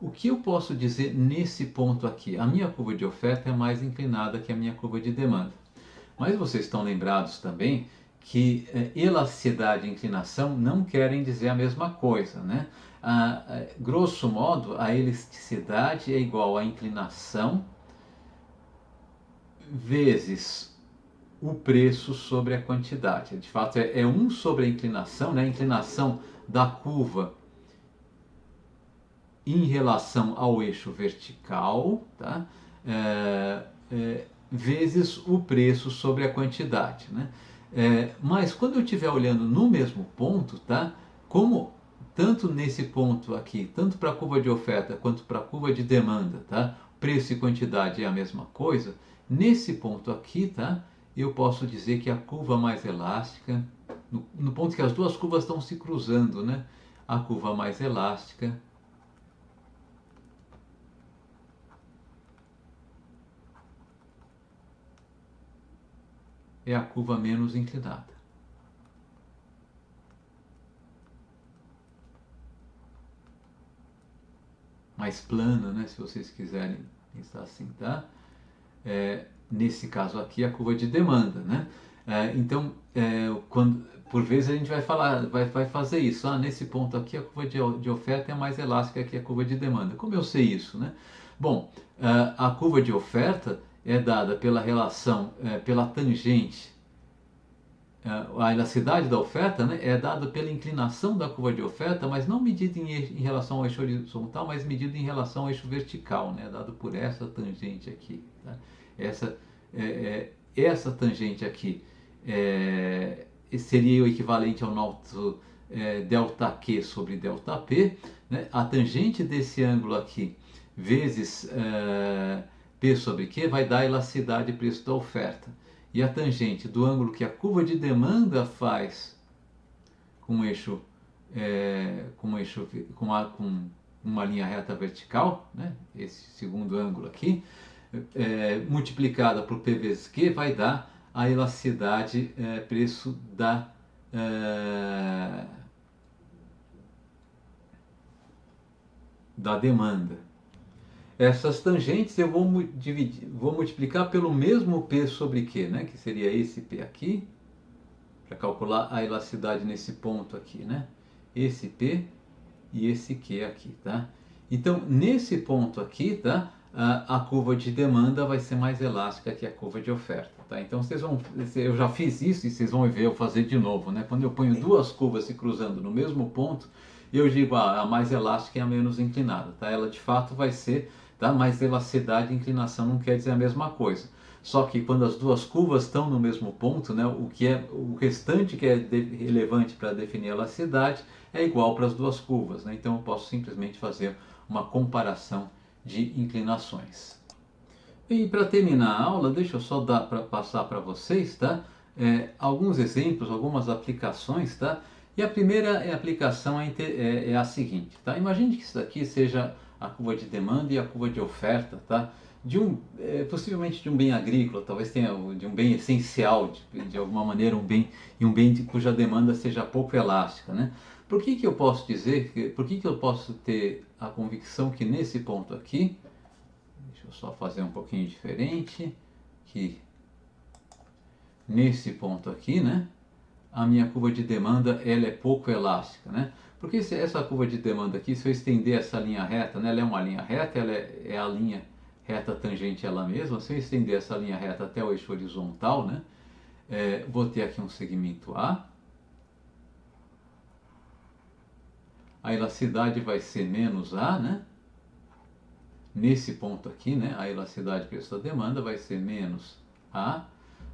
Speaker 1: O que eu posso dizer nesse ponto aqui? A minha curva de oferta é mais inclinada que a minha curva de demanda. Mas vocês estão lembrados também que elasticidade e inclinação não querem dizer a mesma coisa, né? Grosso modo, a elasticidade é igual à inclinação vezes o preço sobre a quantidade. De fato, é 1 sobre a inclinação, né? A inclinação da curva em relação ao eixo vertical, tá? Vezes o preço sobre a quantidade, né? Mas quando eu estiver olhando no mesmo ponto, tá? Como tanto nesse ponto aqui, tanto para a curva de oferta quanto para a curva de demanda, tá? Preço e quantidade é a mesma coisa. Nesse ponto aqui, tá? Eu posso dizer que a curva mais elástica, no ponto que as duas curvas estão se cruzando, né? A curva mais elástica é a curva menos inclinada. Mais plana, né, se vocês quiserem pensar assim, tá? Nesse caso aqui, a curva de demanda, né? Então, por vezes a gente vai falar, vai fazer isso. Nesse ponto aqui, a curva de oferta é mais elástica que a curva de demanda. Como eu sei isso, né? Bom, a curva de oferta é dada pela relação, pela tangente a elasticidade da oferta, né, é dada pela inclinação da curva de oferta, mas não medida em relação ao eixo horizontal, mas medida em relação ao eixo vertical, né, dado por essa tangente aqui. Tá? Essa, essa tangente aqui seria o equivalente ao nosso delta Q sobre delta P. Né? A tangente desse ângulo aqui vezes P sobre Q vai dar a elasticidade de preço da oferta. E a tangente do ângulo que a curva de demanda faz com eixo, com uma linha reta vertical, né? Esse segundo ângulo aqui, multiplicada por P vezes Q, vai dar a elasticidade preço da demanda. Essas tangentes eu vou multiplicar pelo mesmo P sobre Q, né? Que seria esse P aqui, para calcular a elasticidade nesse ponto aqui, né? Esse P e esse Q aqui, tá? Então, nesse ponto aqui, tá? A curva de demanda vai ser mais elástica que a curva de oferta, tá? Então, eu já fiz isso e vocês vão ver eu fazer de novo, né? Quando eu ponho duas curvas se cruzando no mesmo ponto, eu digo a mais elástica e a menos inclinada, tá? Ela de fato vai ser, tá? Mas elasticidade e inclinação não quer dizer a mesma coisa. Só que quando as duas curvas estão no mesmo ponto, né, o restante que é relevante para definir a elasticidade é igual para as duas curvas. Né? Então eu posso simplesmente fazer uma comparação de inclinações. E para terminar a aula, deixa eu só passar para vocês, tá? Alguns exemplos, algumas aplicações, tá? E a primeira aplicação é a seguinte, tá? Imagine que isso daqui seja a curva de demanda e a curva de oferta, tá? Possivelmente de um bem agrícola, talvez tenha de um bem essencial, de alguma maneira um bem cuja demanda seja pouco elástica, né? Por que eu posso dizer, por que eu posso ter a convicção que nesse ponto aqui, deixa eu só fazer um pouquinho diferente, que nesse ponto aqui, né, a minha curva de demanda ela é pouco elástica, né? Porque se essa curva de demanda aqui, se eu estender essa linha reta, né, ela é uma linha reta, ela é a linha reta tangente ela mesma, se eu estender essa linha reta até o eixo horizontal, né, vou ter aqui um segmento A, a elasticidade vai ser menos A, né? Nesse ponto aqui, né, a elasticidade preço da demanda vai ser menos A,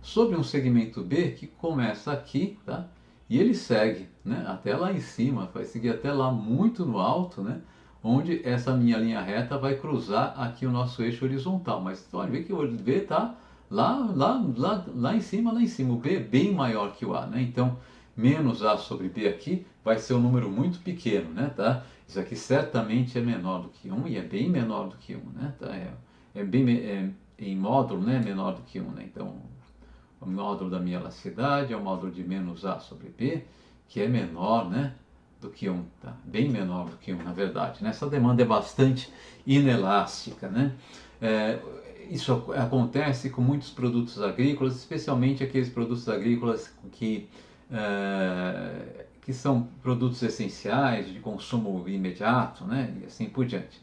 Speaker 1: sobre um segmento B que começa aqui, tá? E ele segue, né, até lá em cima, vai seguir até lá muito no alto, né? Onde essa minha linha reta vai cruzar aqui o nosso eixo horizontal. Mas pode ver que o B está lá em cima, o B é bem maior que o A, né? Então, menos A sobre B aqui vai ser um número muito pequeno, né? Tá? Isso aqui certamente é menor do que 1 e é bem menor do que 1, né? Tá? Em módulo, né? Menor do que 1, né? Então, o módulo da minha elasticidade é o módulo de menos A sobre B, que é menor, né, do que 1, tá? Bem menor do que 1, na verdade. Né? Essa demanda é bastante inelástica. Né? Isso acontece com muitos produtos agrícolas, especialmente aqueles produtos agrícolas que são produtos essenciais de consumo imediato, né? E assim por diante.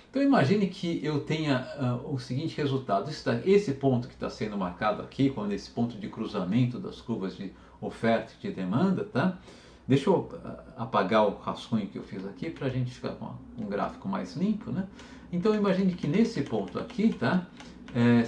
Speaker 1: Então imagine que eu tenha o seguinte resultado, esse ponto que está sendo marcado aqui, quando esse ponto de cruzamento das curvas de oferta e de demanda, tá? Deixa eu apagar o rascunho que eu fiz aqui para a gente ficar com um gráfico mais limpo, né? Então imagine que nesse ponto aqui, tá?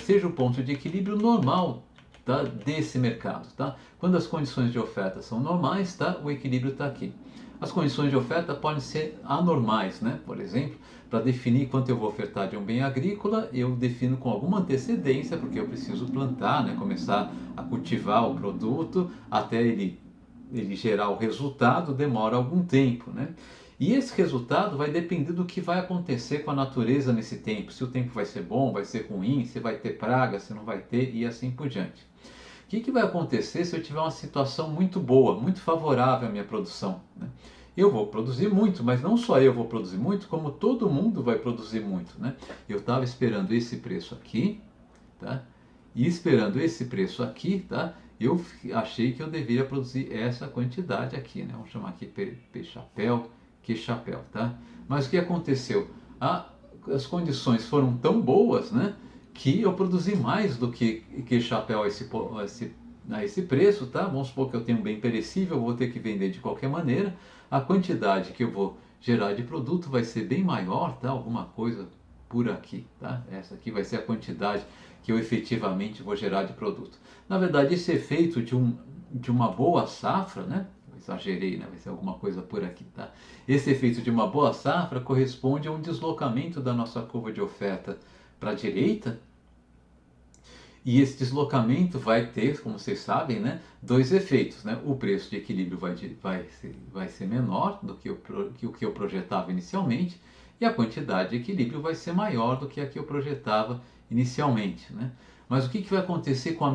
Speaker 1: Seja o ponto de equilíbrio normal, tá? Desse mercado, tá? Quando as condições de oferta são normais, tá? O equilíbrio está aqui. As condições de oferta podem ser anormais, né? Por exemplo, para definir quanto eu vou ofertar de um bem agrícola, eu defino com alguma antecedência, porque eu preciso plantar, né? Começar a cultivar o produto até ele gerar o resultado, demora algum tempo, né? E esse resultado vai depender do que vai acontecer com a natureza nesse tempo, se o tempo vai ser bom, vai ser ruim, se vai ter praga, se não vai ter e assim por diante. O que vai acontecer se eu tiver uma situação muito boa, muito favorável à minha produção? Né? Eu vou produzir muito, mas não só eu vou produzir muito, como todo mundo vai produzir muito. Né? Eu estava esperando esse preço aqui, tá? E esperando esse preço aqui, tá? Eu achei que eu deveria produzir essa quantidade aqui, né? Vamos chamar aqui P chapéu, Q chapéu, tá? Mas o que aconteceu? As condições foram tão boas, né? Que eu produzi mais do que chapéu esse a esse preço, tá? Vamos supor que eu tenho um bem perecível, eu vou ter que vender de qualquer maneira, a quantidade que eu vou gerar de produto vai ser bem maior, tá? Alguma coisa por aqui, tá? Essa aqui vai ser a quantidade que eu efetivamente vou gerar de produto. Na verdade, esse efeito de uma boa safra, né? Exagerei, né? Vai ser alguma coisa por aqui, tá? Esse efeito de uma boa safra corresponde a um deslocamento da nossa curva de oferta para a direita, e esse deslocamento vai ter, como vocês sabem, né, dois efeitos. Né? O preço de equilíbrio vai ser menor do que o que eu projetava inicialmente, e a quantidade de equilíbrio vai ser maior do que a que eu projetava inicialmente. Né? Mas o que vai acontecer com a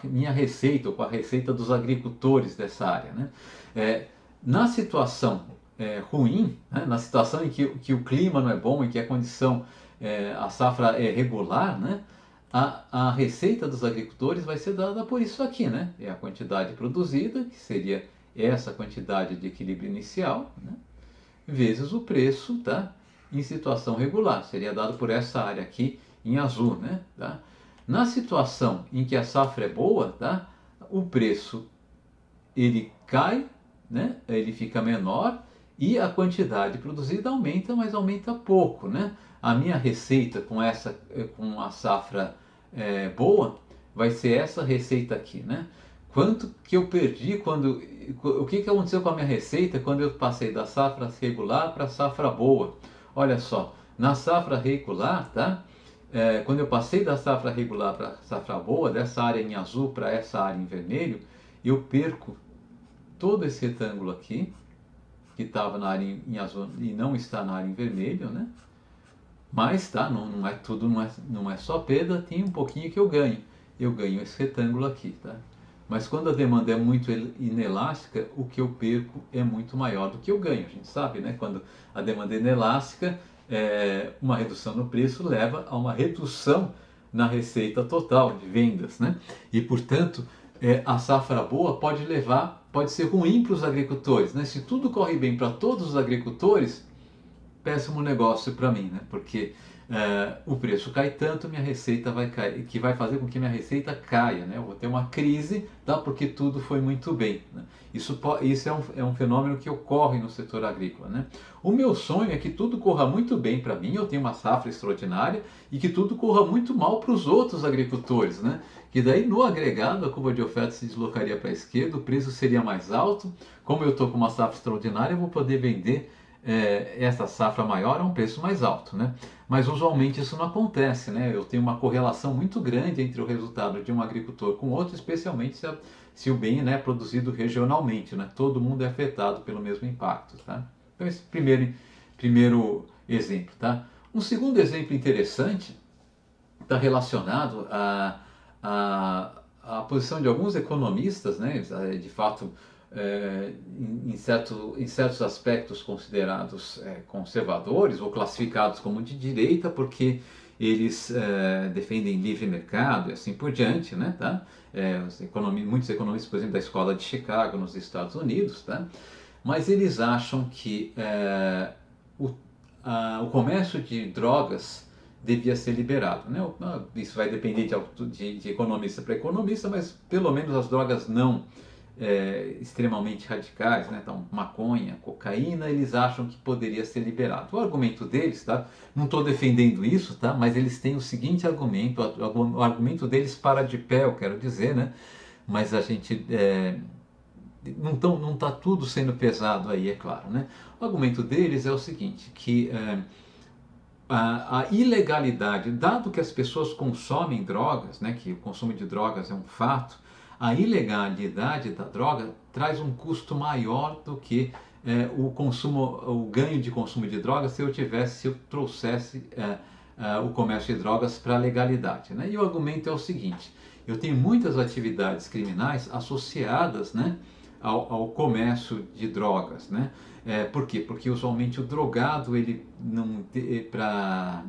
Speaker 1: minha receita, ou com a receita dos agricultores dessa área? Né? Na situação ruim, né? Na situação em que o clima não é bom, em que a condição, a safra é regular, né? A receita dos agricultores vai ser dada por isso aqui, né? É a quantidade produzida, que seria essa quantidade de equilíbrio inicial, né? Vezes o preço, tá? Em situação regular, seria dado por essa área aqui em azul, né? Tá? Na situação em que a safra é boa, tá? O preço ele cai, né? Ele fica menor e a quantidade produzida aumenta, mas aumenta pouco, né? A minha receita com a safra boa vai ser essa receita aqui, né? Quanto que eu perdi o que aconteceu com a minha receita quando eu passei da safra regular para a safra boa? Olha só, na safra regular, tá? Quando eu passei da safra regular para a safra boa, dessa área em azul para essa área em vermelho, eu perco todo esse retângulo aqui, que estava na área em azul e não está na área em vermelho, né? Mas tá, não é tudo, não é só perda, tem um pouquinho que eu ganho. Eu ganho esse retângulo aqui, tá? Mas quando a demanda é muito inelástica, o que eu perco é muito maior do que eu ganho. A gente sabe, né? Quando a demanda é inelástica, uma redução no preço leva a uma redução na receita total de vendas, né? E portanto, a safra boa pode ser ruim para os agricultores, né? Se tudo corre bem para todos os agricultores, péssimo negócio para mim, né? Porque o preço cai tanto, minha receita vai cair, que vai fazer com que minha receita caia, né? Eu vou ter uma crise, tá? Porque tudo foi muito bem, né? Isso é um fenômeno que ocorre no setor agrícola, né? O meu sonho é que tudo corra muito bem para mim, eu tenho uma safra extraordinária, e que tudo corra muito mal para os outros agricultores, né? Que daí no agregado a curva de oferta se deslocaria para a esquerda, o preço seria mais alto, como eu estou com uma safra extraordinária, eu vou poder vender essa safra maior a um preço mais alto, né? Mas usualmente isso não acontece, né? Eu tenho uma correlação muito grande entre o resultado de um agricultor com outro, especialmente se o bem, né, é produzido regionalmente, né? Todo mundo é afetado pelo mesmo impacto, tá? Então esse primeiro exemplo, tá? Um segundo exemplo interessante está relacionado à posição de alguns economistas, né? De fato, em certos aspectos considerados conservadores ou classificados como de direita, porque eles defendem livre mercado e assim por diante, né? Tá? Muitos economistas, por exemplo, da escola de Chicago, nos Estados Unidos, tá? Mas eles acham que o, o comércio de drogas devia ser liberado, né? Isso vai depender de economista para economista, mas pelo menos as drogas não extremamente radicais, né? Então, maconha, cocaína, eles acham que poderia ser liberado. O argumento deles, tá? Não estou defendendo isso, tá? Mas eles têm o seguinte argumento, o argumento deles para de pé, eu quero dizer, né? Mas a gente não está tudo sendo pesado aí, é claro, né? O argumento deles é o seguinte, que a ilegalidade, dado que as pessoas consomem drogas, né, que o consumo de drogas é um fato, a ilegalidade da droga traz um custo maior do que o ganho de consumo de drogas se eu trouxesse o comércio de drogas para a legalidade, né? E o argumento é o seguinte: eu tenho muitas atividades criminais associadas, né, ao comércio de drogas, né? Por quê? Porque usualmente o drogado, ele não para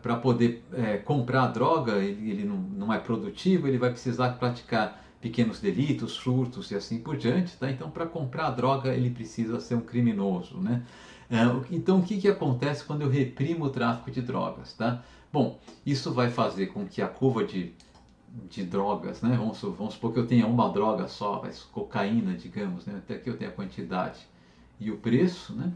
Speaker 1: para poder comprar droga, ele não é produtivo, ele vai precisar praticar pequenos delitos, furtos e assim por diante, tá? Então, para comprar droga, ele precisa ser um criminoso, né? Então, o que acontece quando eu reprimo o tráfico de drogas, tá? Bom, isso vai fazer com que a curva de drogas, né? Vamos supor que eu tenha uma droga só, mas cocaína, digamos, né? Até aqui eu tenho a quantidade e o preço, né?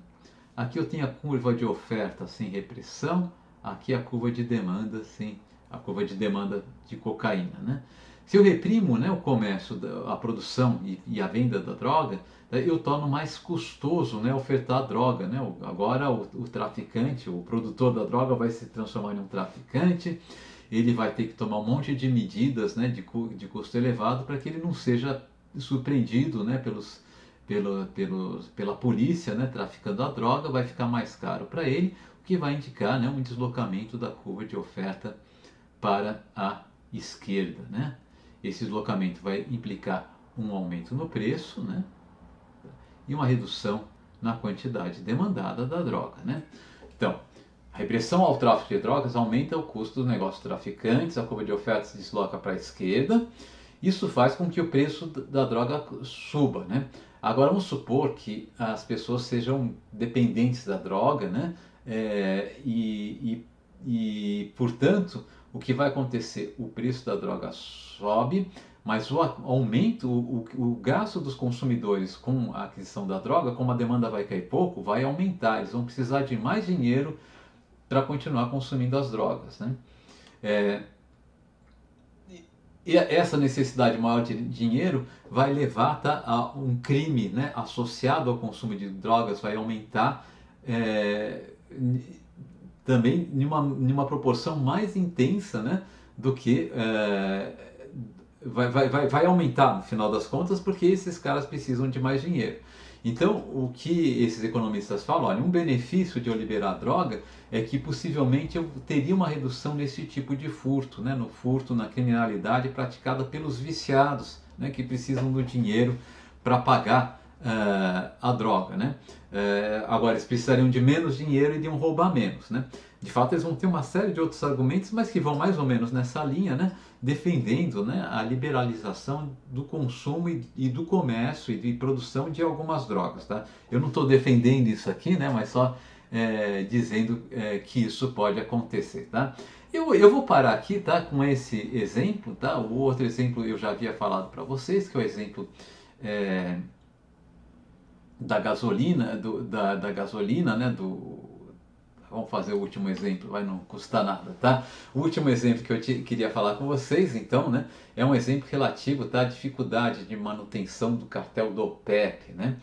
Speaker 1: Aqui eu tenho a curva de oferta sem repressão, aqui a curva de demanda sem a curva de demanda de cocaína, né? Se eu reprimo, né, o comércio, a produção e a venda da droga, eu torno mais custoso, né, ofertar droga, né? Agora o traficante, o produtor da droga vai se transformar em um traficante, ele vai ter que tomar um monte de medidas, né, de custo elevado para que ele não seja surpreendido, né, pela polícia, né, traficando a droga, vai ficar mais caro para ele, o que vai indicar, né, um deslocamento da curva de oferta para a esquerda, né? Esse deslocamento vai implicar um aumento no preço, né, e uma redução na quantidade demandada da droga, né? Então, a repressão ao tráfico de drogas aumenta o custo do negócio de traficantes, a curva de oferta se desloca para a esquerda, isso faz com que o preço da droga suba, né? Agora vamos supor que as pessoas sejam dependentes da droga, né? Portanto, o que vai acontecer? O preço da droga sobe, mas o aumento, o gasto dos consumidores com a aquisição da droga, como a demanda vai cair pouco, vai aumentar. Eles vão precisar de mais dinheiro para continuar consumindo as drogas, né? E essa necessidade maior de dinheiro vai levar, tá, a um crime, né, associado ao consumo de drogas, vai aumentar também em uma proporção mais intensa, né, do que vai aumentar no final das contas, porque esses caras precisam de mais dinheiro. Então, o que esses economistas falam, olha, um benefício de eu liberar a droga é que possivelmente eu teria uma redução nesse tipo de furto, né, no furto, na criminalidade praticada pelos viciados, né, que precisam do dinheiro para pagar a droga, né? Agora, eles precisariam de menos dinheiro e de roubar menos, né? De fato, eles vão ter uma série de outros argumentos, mas que vão mais ou menos nessa linha, né? Defendendo, né, a liberalização do consumo e do comércio e de produção de algumas drogas, tá? Eu não estou defendendo isso aqui, né, mas só dizendo que isso pode acontecer, tá? Eu vou parar aqui, tá, com esse exemplo, tá? O outro exemplo eu já havia falado para vocês, que é o exemplo da gasolina, da gasolina, né, vamos fazer o último exemplo, vai não custar nada, tá? O último exemplo que eu queria falar com vocês, então, né, é um exemplo relativo, tá, à dificuldade de manutenção do cartel do OPEP, né?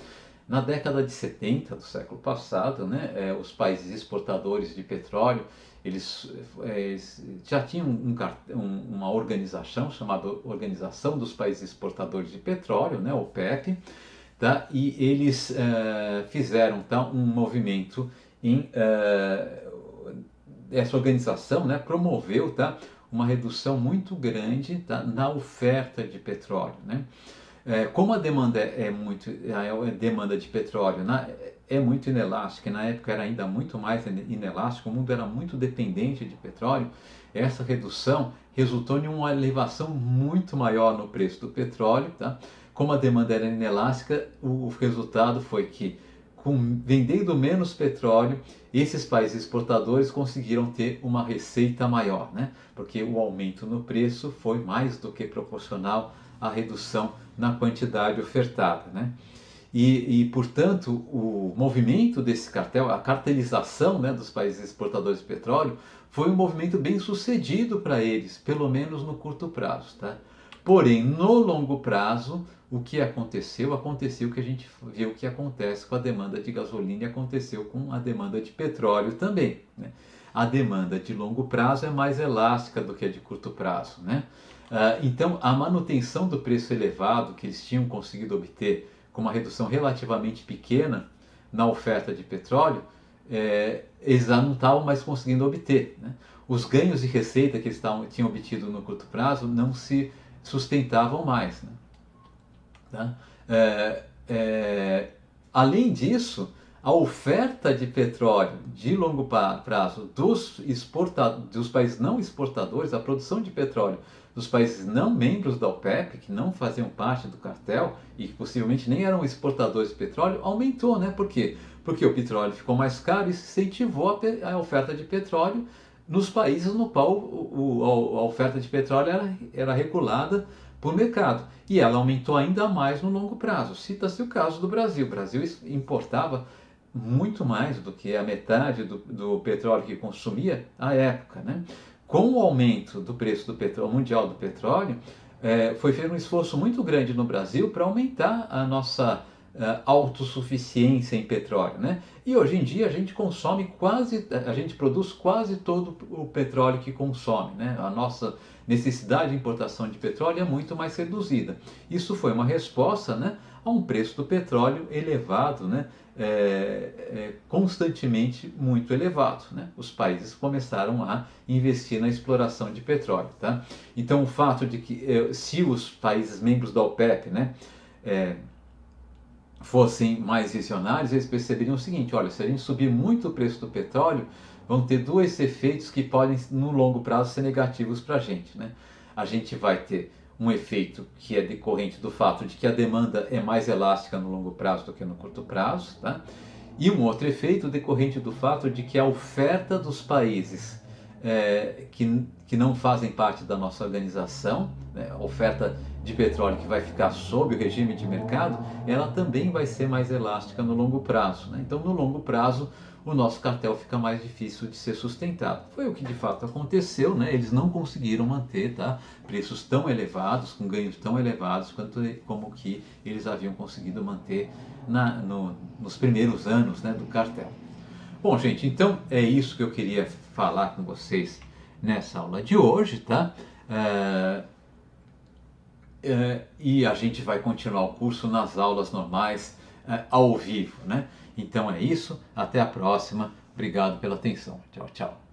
Speaker 1: Na década de 70 do século passado, né, os países exportadores de petróleo, eles já tinham uma organização chamada Organização dos Países Exportadores de Petróleo, né, OPEP, tá? E eles fizeram, tá, um movimento essa organização, né, promoveu, tá, uma redução muito grande, tá, na oferta de petróleo, né? Como a demanda a demanda de petróleo, né, é muito inelástica, e na época era ainda muito mais inelástico, o mundo era muito dependente de petróleo, essa redução resultou em uma elevação muito maior no preço do petróleo, tá? Como a demanda era inelástica, o resultado foi que, vendendo menos petróleo, esses países exportadores conseguiram ter uma receita maior, né? Porque o aumento no preço foi mais do que proporcional à redução na quantidade ofertada, né? Portanto, o movimento desse cartel, a cartelização, né, dos países exportadores de petróleo, foi um movimento bem sucedido para eles, pelo menos no curto prazo, tá? Porém, no longo prazo, o que aconteceu? Aconteceu que a gente viu o que acontece com a demanda de gasolina e aconteceu com a demanda de petróleo também, né? A demanda de longo prazo é mais elástica do que a de curto prazo, né? Então, a manutenção do preço elevado que eles tinham conseguido obter com uma redução relativamente pequena na oferta de petróleo, eles já não estavam mais conseguindo obter, né? Os ganhos de receita que eles tinham obtido no curto prazo não se sustentavam mais, né? Tá? Além disso, a oferta de petróleo de longo prazo dos países não exportadores, a produção de petróleo dos países não membros da OPEP, que não faziam parte do cartel e que possivelmente nem eram exportadores de petróleo, aumentou, né? Por quê? Porque o petróleo ficou mais caro e isso incentivou a oferta de petróleo, nos países no qual a oferta de petróleo era regulada por mercado. E ela aumentou ainda mais no longo prazo. Cita-se o caso do Brasil. O Brasil importava muito mais do que a metade do petróleo que consumia à época, né? Com o aumento do preço do petróleo mundial do petróleo, foi feito um esforço muito grande no Brasil para aumentar a nossa autossuficiência em petróleo, né? E hoje em dia a gente produz quase todo o petróleo que consome, né? A nossa necessidade de importação de petróleo é muito mais reduzida. Isso foi uma resposta, né, a um preço do petróleo elevado, né? Constantemente muito elevado, né? Os países começaram a investir na exploração de petróleo, tá? Então o fato de que se os países membros da OPEP, né, fossem mais visionários, eles perceberiam o seguinte: olha, se a gente subir muito o preço do petróleo, vão ter dois efeitos que podem, no longo prazo, ser negativos para a gente, né? A gente vai ter um efeito que é decorrente do fato de que a demanda é mais elástica no longo prazo do que no curto prazo, tá? E um outro efeito decorrente do fato de que a oferta dos países que não fazem parte da nossa organização, né, a oferta de petróleo que vai ficar sob o regime de mercado, ela também vai ser mais elástica no longo prazo, né? Então, no longo prazo, o nosso cartel fica mais difícil de ser sustentado. Foi o que de fato aconteceu, né? Eles não conseguiram manter, tá, preços tão elevados, com ganhos tão elevados como que eles haviam conseguido manter nos primeiros anos, né, do cartel. Bom, gente, então é isso que eu queria falar com vocês nessa aula de hoje, tá? E a gente vai continuar o curso nas aulas normais, ao vivo, né? Então é isso, até a próxima. Obrigado pela atenção. Tchau, tchau.